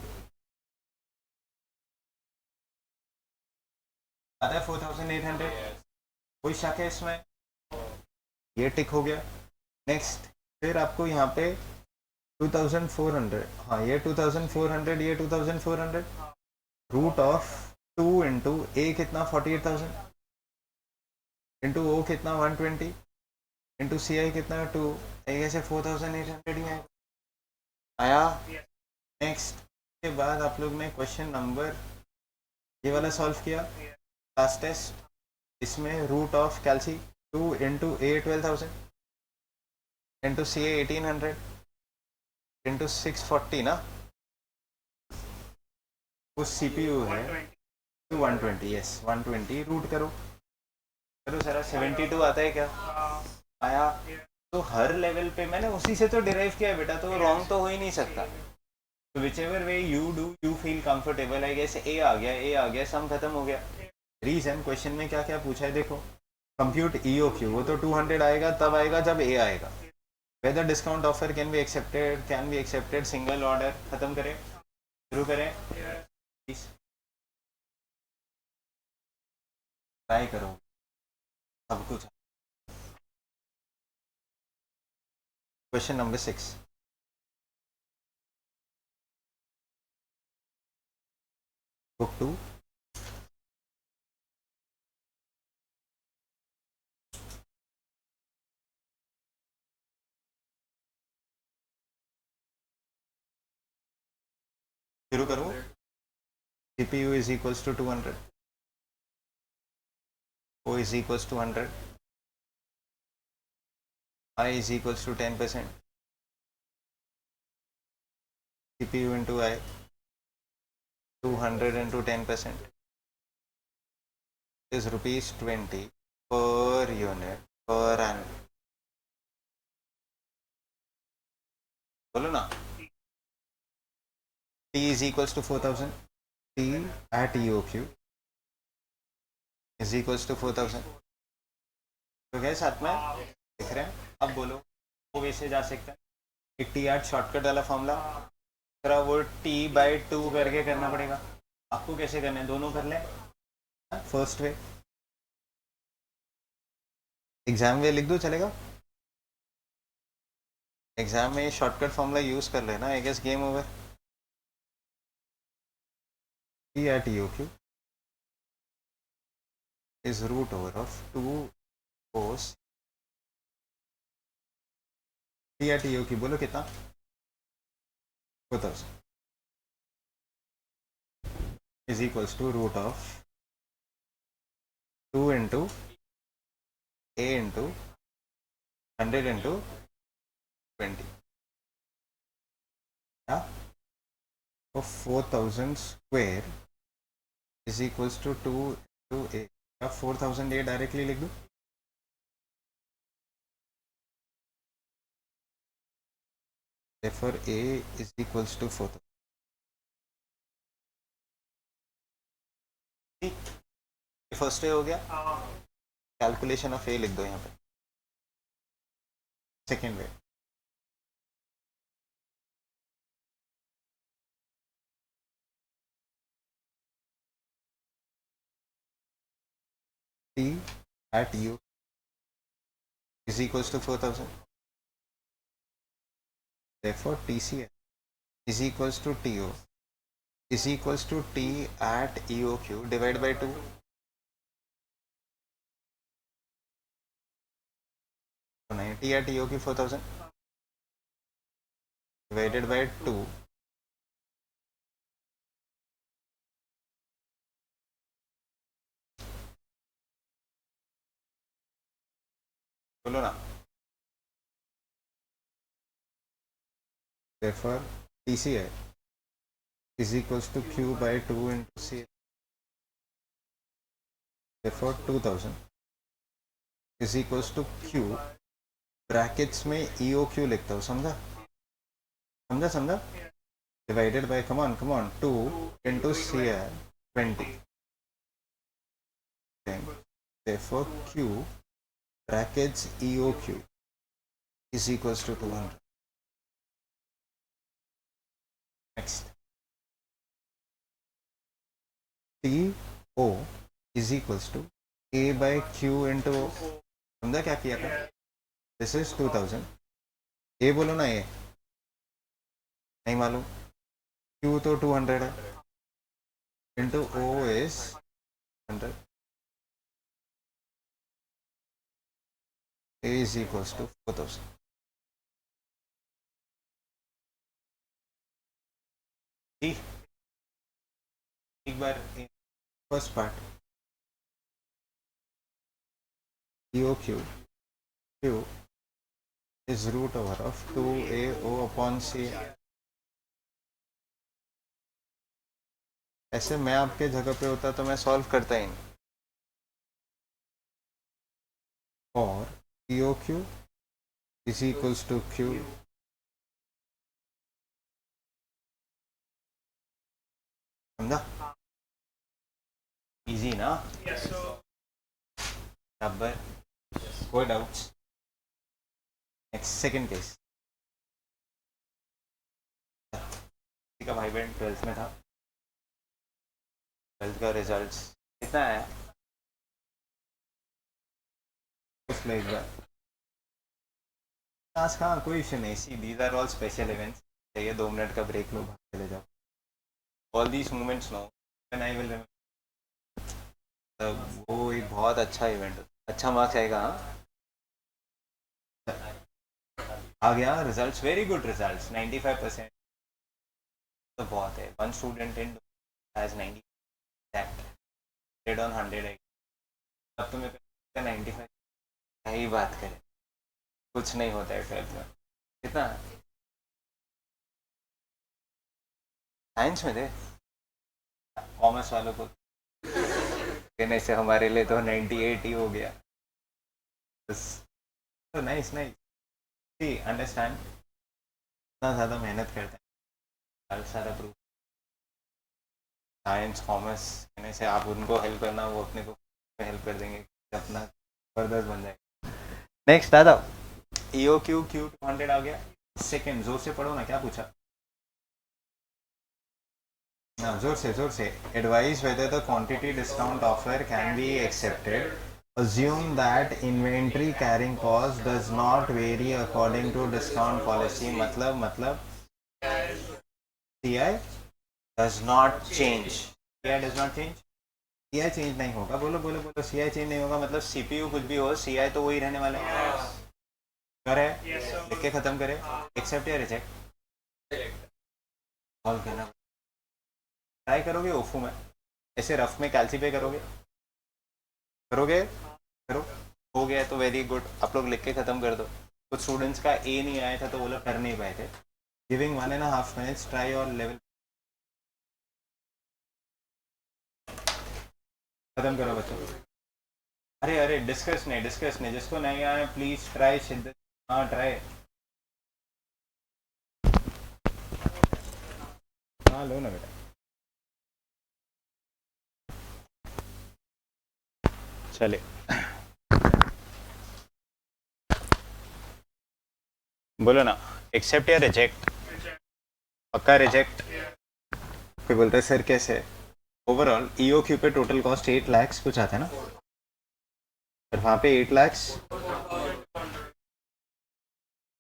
आता है 4800। कोई शक है इसमें? ये टिक हो गया। नेक्स्ट फिर आपको यहाँ पे 2400, हाँ ये 2400, ये 2400, रूट ऑफ 2 इंटू ए कितना 48,000, इंटू ओ कितना 120, इंटू सी आई कितना 2, ऐसे 4800 ही आया। नेक्स्ट के बाद आप लोग ने क्वेश्चन नंबर ये वाला सॉल्व किया लास्ट टेस्ट, इसमें रूट ऑफ कैलसी 2 into A 12,000, into C A 1800, into 640 ना, वो सी पी यू है 120, यस 120, रूट करो करो सारा 72 आता है क्या? आया। तो हर लेवल पे मैंने उसी से तो डिराइव किया है बेटा, तो रॉन्ग तो हो ही नहीं सकता। तो whichever way you do you feel comfortable, I guess A आ गया, ए आ गया, सम खत्म हो गया। रीजन क्वेश्चन में क्या क्या पूछा है देखो, कंप्यूट ई ओ क्यू, वो तो 200 आएगा, तब आएगा जब ए आएगा। Whether discount offer can be accepted single order. खत्म करें, शुरू करें, ट्राई करो सब कुछ। क्वेश्चन नंबर 6, बुक 2, शुरू करो। CPU is equals to 200, O is equals to 100, I is equals to 10%, CPU into I, 200 into 10% is rupees 20 per unit per annum. बोलो ना, T is equals to 4,000, T at EOQ is equals to 4,000। तो क्या साथ में दिख रहे हैं? अब बोलो वो वैसे जा सकता है, एक टी आर शॉर्टकट वाला फॉर्मूला, तेरा वो टी बाई 2 करके करना पड़ेगा। आपको कैसे करना है, दोनों कर लें। फर्स्ट वे एग्जाम वे लिख दो चलेगा, एग्जाम में शॉर्टकट फॉर्मूला यूज कर लेना, I guess game over. T at U Q is root over of 2 cos T at U Q, बोलो कितना 4,000 is equals to root of 2 into A into 100 into 20, तो 4,000 square is equals to 2 into A, 4,000 A directly लिख दो, therefore A is equals to 4,000। First way हो गया, कैलकुलेशन ऑफ ए लिख दो यहाँ पे। Second way T at U is equals to 4,000, therefore TC is equals to TO is equals to T at EOQ divided by 2। T at EOQ 4,000 divided by 2, बोलो ना, therefore TCI is equals to Q by 2 into C, therefore 2,000 is equals to Q, brackets में EOQ लिखता हूँ, समझा समझा समझा, divided by come on 2 into CI 20, therefore Q brackets EOQ is equals to 200. Next, CO is equals to A by Q into O. समझा क्या किया था? This is 2000. A बोलो ना, ये नहीं मालूम. Q तो 200 है. Into O is 100. A is equals to 4000. See, एक बार first part EOQ Q is root over of 2AO upon C. ऐसे मैं आपके जगह पे होता तो मैं सॉल्व करता ही नहीं. और EOQ is equals to Q. समझा? इजी ना? बराबर. कोई डाउट्स? Next second case. किसी का भाई बहन 12th में था. 12th का रिजल्ट कितना आया? एक बार आज कहाँ कोई इशू नहीं. See these are all special events. चाहिए 2 मिनट का ब्रेक लो, भाग चले जाओ. All these moments no when I will remember. वो एक बहुत अच्छा इवेंट. अच्छा मार्क्स आएगा. आ गया रिजल्ट्स. Very good results. 95%. तो बहुत है. One student in has 90 on 100. अब तुम्हें 95. यही बात करें, कुछ नहीं होता है 12th में. कितना साइंस में थे कॉमर्स वालों को देने से हमारे लिए तो 98 ही हो गया. तो नाइस नाइस. सी अंडरस्टैंड. इतना ज़्यादा मेहनत करते हैं, सारा प्रूफ. साइंस कॉमर्स कहने से आप उनको हेल्प करना, वो अपने को हेल्प कर देंगे, अपना जबरदस्त बन जाएगा. नेक्स्ट दादा, EO Q 200 आ गया. सेकेंड जोर से पढ़ो ना. क्या पूछा? हाँ, जोर से. Advice whether the quantity discount offer can be accepted. Assume that inventory carrying cost does not vary according to discount policy. मतलब CI does not change. CI does not change. CI change नहीं होगा. बोलो CI चेंज नहीं होगा मतलब CPU कुछ भी हो, CI तो वही रहने वाला है. करे लिख के खत्म करे. एक्सेप्ट या रिजेक्ट सॉल्व करना. ट्राई करोगे ओफू में, ऐसे रफ में कैल्सी पे करोगे. करो. हो गया तो वेरी गुड. आप लोग लिख के खत्म कर दो. कुछ स्टूडेंट्स का ए नहीं आया था तो वो लोग कर नहीं पाए थे. Giving 1.5 minutes. ट्राई और लेवल खत्म करो बच्चों. अरे डिस्कस नहीं. जिसको नहीं आया प्लीज ट्राई शिद्दत. हाँ ट्राई. हाँ लो ना बेटा. चले बोलो ना. एक्सेप्ट या रिजेक्ट? पक्का रिजेक्ट. कोई बोलता है सर कैसे? ओवरऑल EOQ पे टोटल कॉस्ट 8 lakhs कुछ आता है ना, पर वहाँ पे 8 lakhs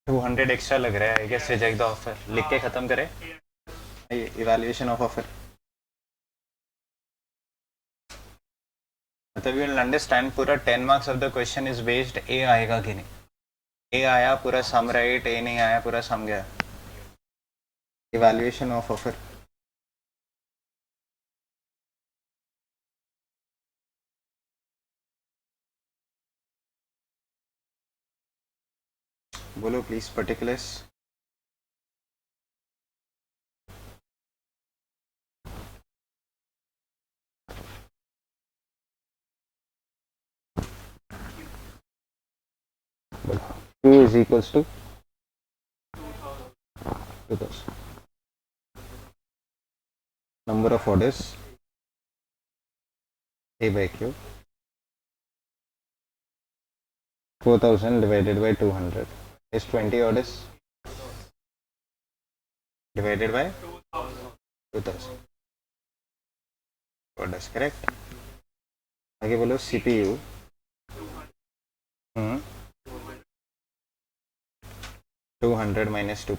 200 एक्स्ट्रा लग रहा है. I guess reject the offer. लिख के खत्म करें. इवैल्यूएशन ऑफ ऑफर मतलब यू विल अंडरस्टैंड. पूरा 10 marks of the question is based A आएगा कि नहीं. ए आया पूरा सम राइट, ए नहीं आया पूरा सम गया. Evaluation of offer. बोलो please particulars. Q is equals to 2000. Number of orders A by Q. 4000 divided by 200 is 20 orders divided by 2000 orders, correct? आगे बोलो CPU 200 minus 2%,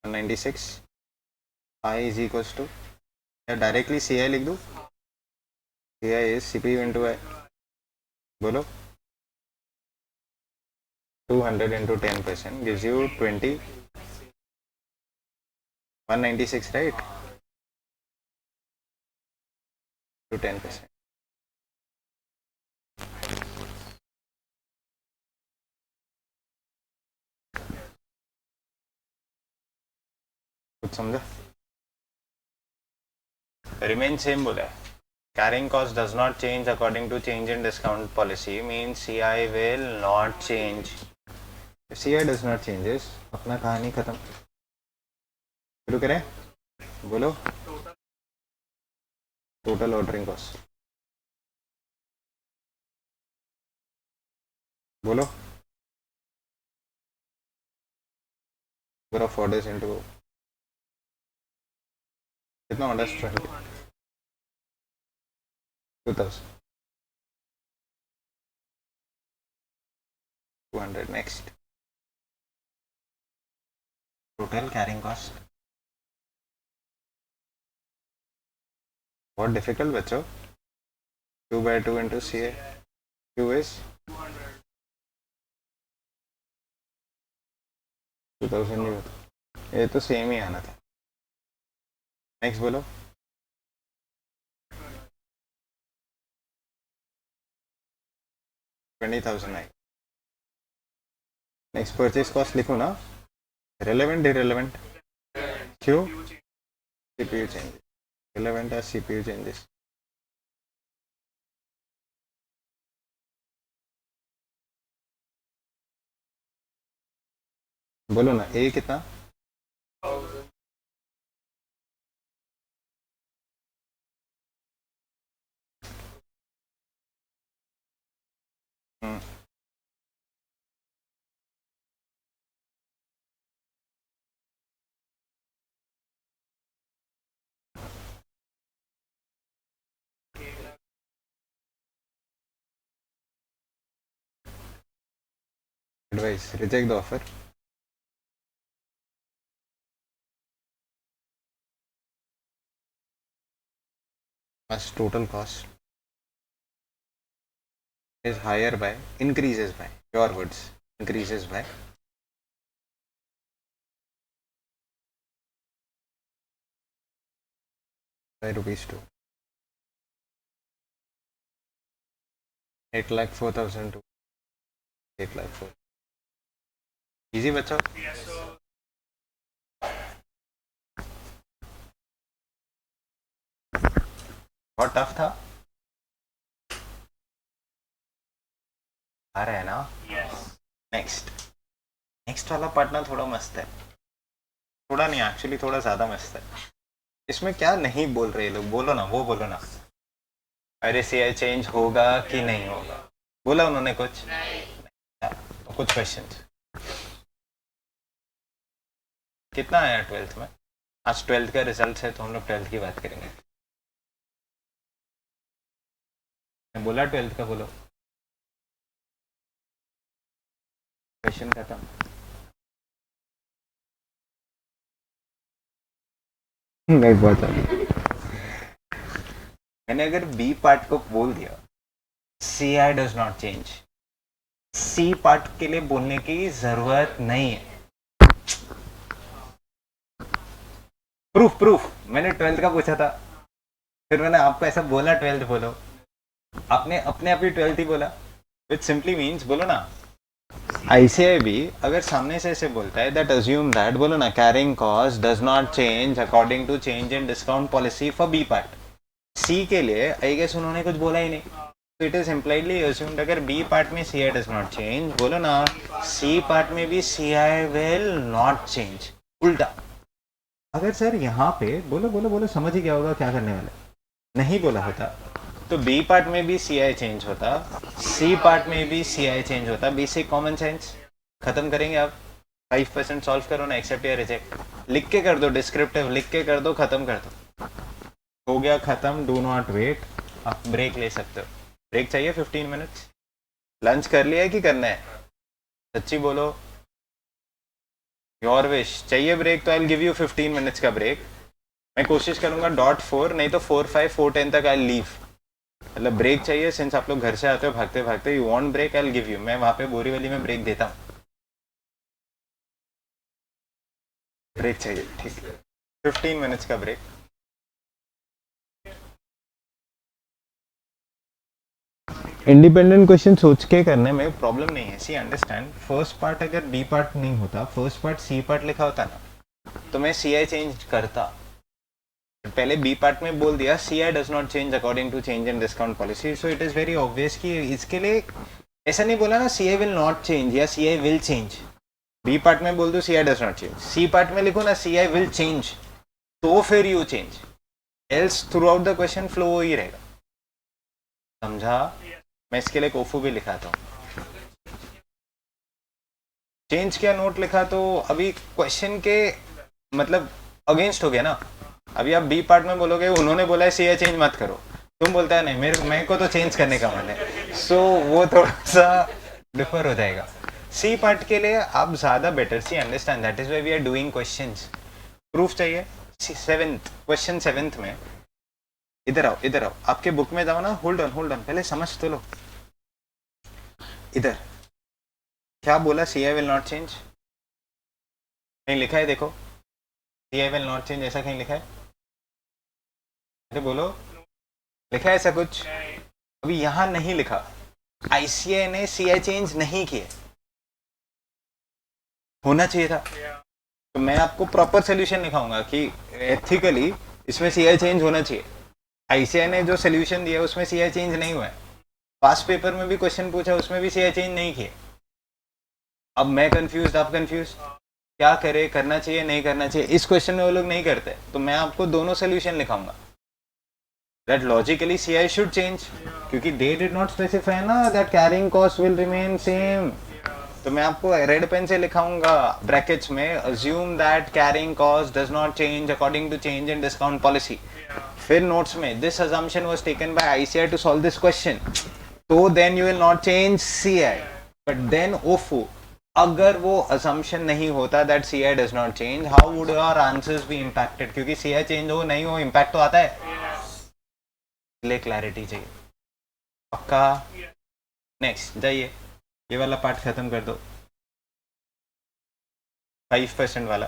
196. I is equals to, या डायरेक्टली CI लिख दूँ? CI is CPU into I. बोलो 200 into 10% gives you 20, 196, right? To 10%. कुछ समझा? Remain same बोला है. Carrying cost does not change according to change in discount policy means CI will not change. If CI does not changes, अपना कहानी खत्म. शुरू करें? बोलो. Total ordering cost. बोलो. Number of orders into कितना orders? 2000. 200. Next. Total carrying cost. What difficult बच्चों? 2 by 2 into CA. Q is 2000 नहीं होता. ये तो सेम ही आना था. नेक्स्ट बोलो. 20,000 आई. नेक्स्ट परचेज कॉस्ट लिखो ना. रिलेवेंट इरेलेवेंट क्यों? CPU changes. रिलेवेंट है CPU चेंजेस. बोलो ना. ए कितना? Advice: reject the offer. As total cost is higher by, increases by, your words, increases by rupees 2. 8,04,000 to 8,04,000. Easy बच्चों? Yes sir. बहुत टफ था? आ रहा है ना? नेक्स्ट. नेक्स्ट वाला पार्ट ना थोड़ा मस्त है. थोड़ा नहीं, एक्चुअली थोड़ा ज्यादा मस्त है. इसमें क्या नहीं बोल रहे लोग? बोलो ना, वो बोलो ना. अरे CI चेंज होगा कि नहीं होगा? बोला उन्होंने कुछ? कुछ क्वेश्चंस. कितना आया 12th में? आज 12th का रिजल्ट है तो हम लोग 12th की बात करेंगे. बोला 12th का बोलो. क्वेश्चन खत्म. नहीं बहुत मैंने अगर बी पार्ट को बोल दिया CI does not change, C part के लिए बोलने की जरूरत नहीं है. प्रूफ मैंने 12th का पूछा था, फिर मैंने आपको ऐसा बोला 12th बोलो. आपने अपने आप ही 12th ही बोला. विच सिंपली मीन्स बोलो ना. ICI भी अगर सामने से ऐसे बोलता है दैट अज्यूम दैट, बोलो ना, carrying cost does not change according to change in discount policy for B part. C के लिए आई गेस उन्होंने कुछ बोला ही नहीं. तो इट इज इम्प्लाइडली अज्यूम्ड अगर बी पार्ट में CI डज नॉट चेंज, बोलो ना, सी पार्ट में भी CI विल नॉट चेंज. उल्टा. अगर सर यहाँ पे बोलो समझ ही गया होगा क्या करने वाले. नहीं बोला होता तो बी पार्ट में भी सी आई चेंज होता, सी पार्ट में भी सी आई चेंज होता. बेसिक कॉमन सेंस खत्म करेंगे आप. 5% सॉल्व करो ना, एक्सेप्ट या रिजेक्ट लिख के कर दो, डिस्क्रिप्टिव लिख के कर दो, खत्म कर दो. हो गया खत्म. Do not wait. आप ब्रेक ले सकते हो. ब्रेक चाहिए 15 मिनट्स. लंच कर लिया है कि करना है? सच्ची बोलो. Your wish. चाहिए ब्रेक तो I will give you 15 minutes का ब्रेक. मैं कोशिश करूंगा .4 नहीं तो 4:05 4:10 तक आई लीव. मतलब ब्रेक चाहिए, सिंस आप लोग घर से आते हो भागते भागते. You want break, I will give you. मैं वहां पे बोरीवली में ब्रेक देता हूँ. ब्रेक चाहिए, ठीक है. 15 मिनट्स का ब्रेक. इंडिपेंडेंट क्वेश्चन सोच के करने में प्रॉब्लम नहीं है. सी अंडरस्टैंड, फर्स्ट पार्ट अगर बी पार्ट नहीं होता, फर्स्ट पार्ट सी पार्ट लिखा होता ना, तो मैं सी आई चेंज करता. पहले बी पार्ट में बोल दिया C I does not change according to change in discount policy. So it is very obvious कि इसके लिए ऐसा नहीं बोला ना C I will not change या C I will change. B part में बोल दो C I does not change, C part में लिखो ना सी आई विल चेंज, तो फिर you change. Else throughout the question flow ही रहेगा. समझा? मैं इसके लिए कोफू भी लिखाता हूँ. चेंज क्या नोट लिखा तो अभी क्वेश्चन के मतलब अगेंस्ट हो गया ना. अभी आप बी पार्ट में बोलोगे उन्होंने बोला है सी आई चेंज मत करो, तुम बोलता है नहीं मेरे को तो चेंज करने का मन है. सो वो थोड़ा सा डिफर हो जाएगा. सी पार्ट के लिए आप ज्यादा better. See understand, that is why we are doing questions. Proof चाहिए. सेवेंथ क्वेश्चन, सेवेंथ में इधर आओ, इधर आओ. आपके बुक में जाओ ना. होल्ड ऑन पहले समझ तो लो. इधर क्या बोला? सी आई विल नॉट चेंज. कहीं लिखा है? देखो, सी आई विल नॉट चेंज ऐसा कहीं लिखा है? अरे बोलो, लिखा है ऐसा कुछ? अभी यहां नहीं लिखा. आईसीआई ने सी आई चेंज नहीं किए. होना चाहिए था. तो मैं आपको प्रॉपर सोल्यूशन लिखाऊंगा कि एथिकली इसमें सी आई चेंज होना चाहिए. आईसीआई ने जो सोल्यूशन दिया उसमें सी आई चेंज नहीं हुआ है. पास्ट पेपर में भी क्वेश्चन पूछा, उसमें भी सी आई चेंज नहीं किए. अब मैं कंफ्यूज, आप कंफ्यूज. क्या करे, करना चाहिए नहीं करना चाहिए? इस क्वेश्चन में वो लोग नहीं करते, तो मैं आपको दोनों सोल्यूशन लिखाऊंगा. That logically C I should change, क्योंकि दे डिड नॉट स्पेसिफाई ना that carrying cost will remain same. तो मैं आपको रेड पेन से लिखाऊंगा ब्रैकेट्स में, assume that carrying cost does not change according to change in discount policy. फिर नोट्स में this assumption was taken by ICAI to solve this question, तो then you will not change C I. But then ओफो, अगर वो असम्पशन नहीं होता that C I does not change, how would your answers be impacted? क्योंकि सी आई चेंज हो नहीं हो, इम्पैक्ट तो आता है. इसलिए क्लैरिटी चाहिए. पक्का? नेक्स्ट जाइए, ये वाला पार्ट खत्म कर दो. 5% वाला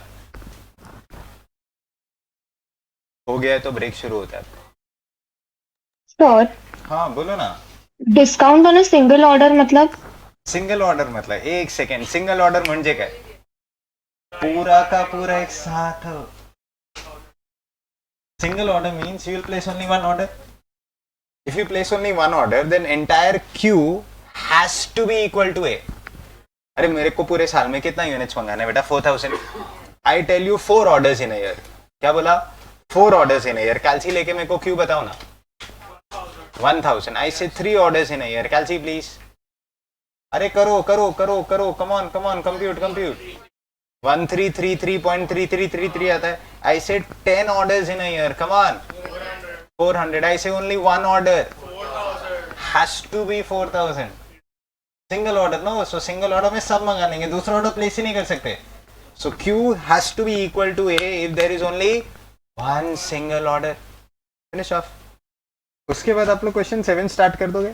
हो गया है तो ब्रेक शुरू होता है. श्योर. हाँ बोलो ना. Discount on a single order मतलब? सिंगल ऑर्डर मतलब, एक सेकेंड, सिंगल ऑर्डर म्हणजे काय? पूरा का पूरा एक साथ. Single order means you will place only one order. If you place only one order, then entire queue has to be equal to A. अरे मेरे को पूरे साल में कितना यूनिट्स मंगाना है बेटा? 4000. I tell you 4 orders in a year. क्या बोला? 4 ऑर्डर्स इन अ ईयर. कैलसी लेके मेरे को क्यू बताओ ना. 1000. I say 3 orders in a year. कैलसी प्लीज. अरे करो करो करो करो, कम ऑन कंप्यूट. 1333.3333 आता है. I say 10 orders in a year. Come on. 400. I say only one order has to be 4000. Single order no. So single order में सब मंगा लेंगे, दूसरा ऑर्डर प्लेस ही नहीं कर सकते. So Q has to be equal to A if there is only one single order. Finish off. उसके बाद आप लोग क्वेश्चन 7 स्टार्ट कर दोगे.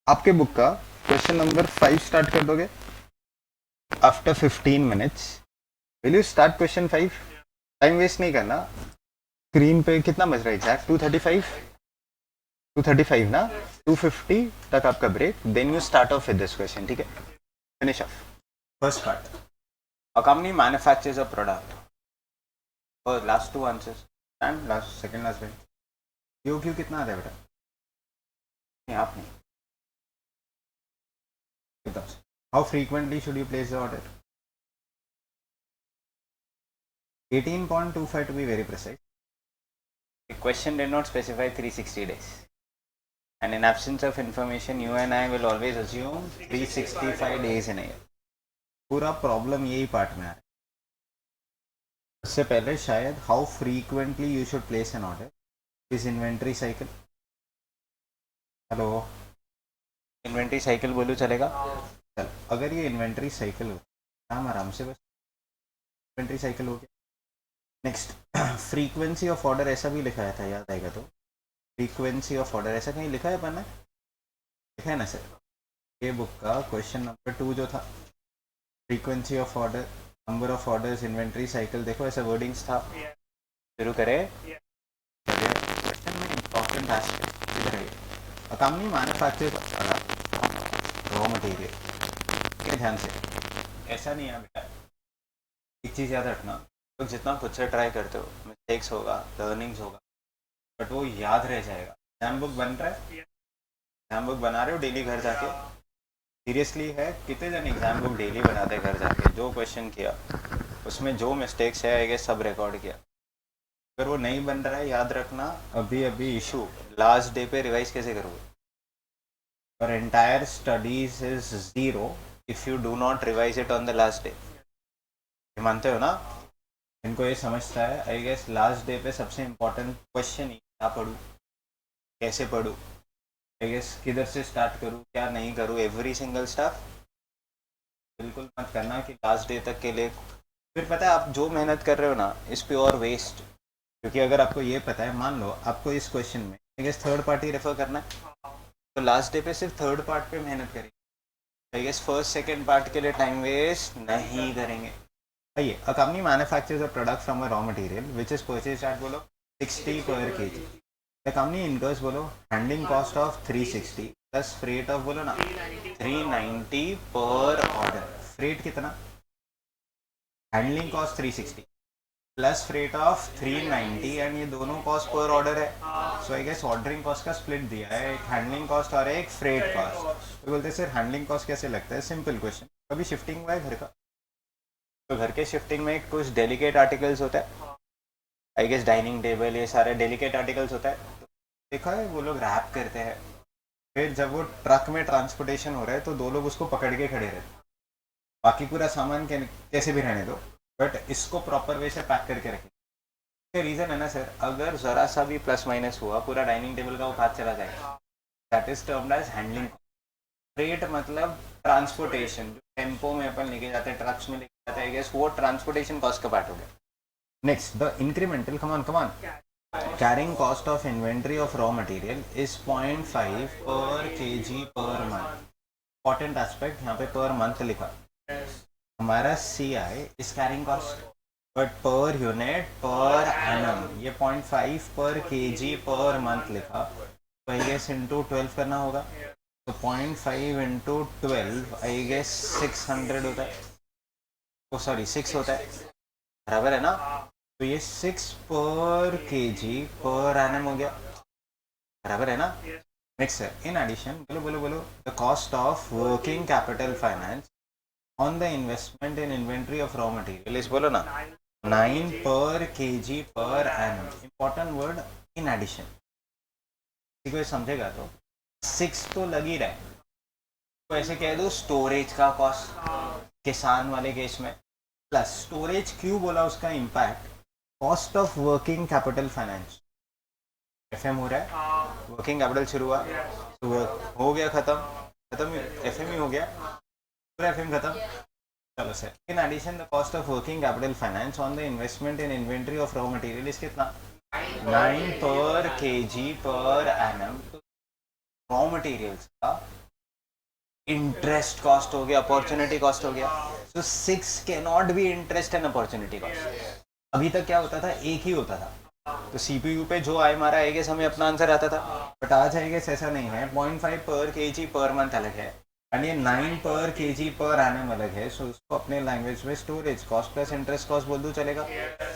आपके बुक का क्वेश्चन नंबर 5 स्टार्ट कर दोगे. After 15 minutes will you start question 5. Time waste नहीं करना. स्क्रीन पे कितना बज रहा है एग्जैक्ट? 235 ना. 250 तक आपका break. Then you start off with this question. ठीक है, finish off first part. A company manufactures a product. और last 2 answers and last second last में क्यू कितना आता है बेटा? नहीं आप नहीं. How frequently should you place the order? 18.25 to be very precise. The question did not specify 360 days. And in absence of information, you and I will always assume 365 days in a year. पूरा प्रॉब्लम यही पार्ट में आ रहा है. उससे पहले शायद how frequently you should place N order is inventory cycle. Hello, inventory cycle बोलूँ चलेगा? चल, अगर ये इन्वेंट्री साइकिल हो काम आराम से, बस इन्वेंट्री साइकिल हो गया. नेक्स्ट, फ्रीक्वेंसी ऑफ ऑर्डर ऐसा भी लिखाया था, याद आएगा तो. फ्रीक्वेंसी ऑफ ऑर्डर ऐसा कहीं लिखा है अपन ने? लिखा है ना सर, ये बुक का क्वेश्चन नंबर 2 जो था, frequency of order, number of orders, inventory cycle, देखो ऐसा वर्डिंग्स था. शुरू करें. क्वेश्चन में इंपॉर्टेंट एस्पेक्ट इधर है. A company manufactures raw material. ध्यान से, ऐसा नहीं है बेटा. एक चीज़ याद रखना, तो जितना खुद से ट्राई करते हो, मिस्टेक्स होगा, लर्निंग्स होगा, बट वो याद रह जाएगा. एग्जाम बुक बन रहा है, एग्जाम बुक बना रहे हो डेली घर जाके? सीरियसली है, कितने जन एग्जाम बुक डेली बनाते घर जाके? जो क्वेश्चन किया उसमें जो मिस्टेक्स है आगे सब रिकॉर्ड किया. अगर वो नहीं बन रहा है, याद रखना अभी अभी इशू, लास्ट डे पे रिवाइज कैसे करोगे? और entire studies is zero if you do not revise it on the last day. मानते हो ना? इनको ये समझता है आई गेस लास्ट डे पे सबसे इम्पोर्टेंट क्वेश्चन ही क्या पढ़ूँ, कैसे पढ़ूँ, आई गेस किधर से स्टार्ट करूँ, क्या नहीं करूँ, एवरी सिंगल स्टाफ. बिल्कुल मत करना कि लास्ट डे तक के लिए. फिर पता है आप जो मेहनत कर रहे हो ना इस प्योर वेस्ट. क्योंकि अगर आपको ये पता है, मान लो आपको इस क्वेश्चन में I guess third party refer करना है, तो लास्ट डे पे सिर्फ थर्ड पार्ट पे मेहनत करेंगे. I guess first second part के लिए टाइम वेस्ट नहीं करेंगे. आइए, a company manufactures a product from a raw material which is purchased at बोलो 60 per kg. The company incurs बोलो handling cost of 360 plus freight of बोलो ना 390 पर ऑर्डर. फ्रेट कितना? Handling cost 360 plus freight of 390 and ये दोनों कॉस्ट पर ऑर्डर है. So I guess ordering cost का स्प्लिट दिया है, एक हैंडलिंग कॉस्ट और एक फ्रेट कॉस्ट. तो बोलते हैं सर हैंडलिंग कॉस्ट कैसे लगता है? सिंपल क्वेश्चन, कभी शिफ्टिंग हुआ है घर का? तो घर के शिफ्टिंग में कुछ डेलिकेट आर्टिकल्स होता है, आई गेस डाइनिंग टेबल, ये सारे डेलिकेट आर्टिकल्स होता है. तो देखा है वो लोग रैप करते हैं, फिर जब वो ट्रक में ट्रांसपोर्टेशन हो रहा है तो दो लोग उसको पकड़ के खड़े रहते. बाकी पूरा सामान कैसे भी रहने दो, बट इसको प्रॉपर वे से पैक करके रखें. रीज़न है ना सर, अगर ज़रा सा भी प्लस माइनस हुआ पूरा डाइनिंग टेबल का वो हाथ चला जाएगा. That is termed as handling. Freight मतलब ट्रांसपोर्टेशन, जो टेम्पो में अपन लेके जाते हैं, ट्रक्स में लेके जाते हैं, गेस वो ट्रांसपोर्टेशन कॉस्ट का पार्ट हो गया. Next, the incremental, come on, carrying cost of inventory of raw material is 0.5 पर kg per month. Important aspect यहाँ पे पर मंथ लिखा. हमारा CI is carrying cost, but पर यूनिट पर एनम ये 0.5 पर केजी पर मंथ लिखा. तो आई गेस इंटू 12 करना होगा. तो 0.5 इंटू 12 आई गेस 600 होता है. ओ सॉरी 6 होता है, बराबर है ना? तो ये 6 पर केजी पर एनम हो गया, बराबर है ना? नेक्स्ट है, इन एडिशन बोलो the cost of working capital finance on the investment in inventory of raw material is बोलो ना 9 per kg per annum. Important word in addition. किसी को समझेगा तो 6 तो लग ही रहा है, तो ऐसे कह दो स्टोरेज का कॉस्ट किसान वाले केस में, प्लस स्टोरेज क्यों बोला, उसका impact cost of working capital finance. FM हो रहा है, वर्किंग कैपिटल शुरू हुआ तो हो गया खत्म FM ही हो गया, पूरा FM खत्म. चलो sir, in addition the cost of working capital finance on the investment in inventory of raw material is कितना? 9 per kg per annum. Raw materials का इंटरेस्ट कॉस्ट हो गया, अपॉर्चुनिटी कॉस्ट हो गया. So 6 can not be interest and opportunity cost. अभी तक क्या होता था, एक ही होता था. तो CPU पे जो आए मारा आएगा हमें अपना आंसर आता था, बट आज आएगा ऐसा नहीं है. 0.5 पर केजी पर मंथ अलग है एंड ये 9 पर केजी पर एनम अलग है. सो उसको अपने लैंग्वेज में storage cost plus interest cost बोल दूं चलेगा.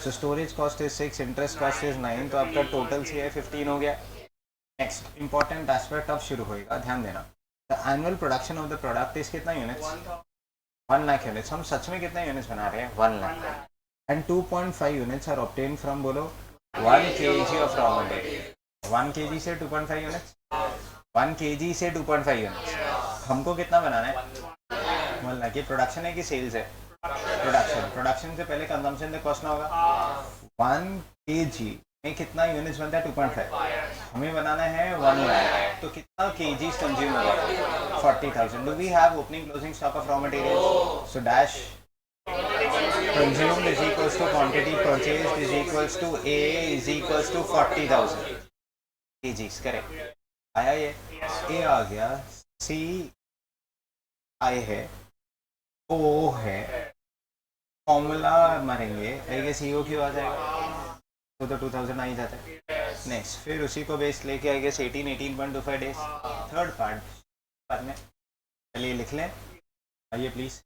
So storage cost is 6, interest cost is 9, तो आपका टोटल CI 15 हो गया. नेक्स्ट इंपॉर्टेंट एस्पेक्ट अब शुरू होएगा, ध्यान देना. The annual production of the product is कितना यूनिट्स? 1 लाख यूनिट्स. हम सच में कितना यूनिट्स बना रहे हैं? 1 lakh. And 2.5 units are obtain from बोलो 1 kg of raw material. 1 kg से 2.5 यूनिट्स 1 kg से 2.5 यूनिट्स. हमको कितना बनाना है? बोलना कि प्रोडक्शन है कि सेल्स है? प्रोडक्शन से पहले कंजम्पशन का कॉस्ट ना होगा. 1 kg में कितना यूनिट्स बनता है? 2.5. हमें बनाना है 1 लाख, तो कितना kgs कंज्यूम होगा? 40,000. Do we have opening closing stock of raw material? So dash consumed is equals to quantity purchased is equals to A is equals to 40,000 kgs. Correct. आया ये? A आ गया, C I है, O है, फॉर्मूला मारेंगे आएगा CO क्यों आ जाएगा, तो 2000 आ ही जाता है. नेक्स्ट फिर उसी को बेस लेके आएगा 18.25 डेज. थर्ड पार्ट बाद में, चलिए लिख लें. आइए प्लीज़.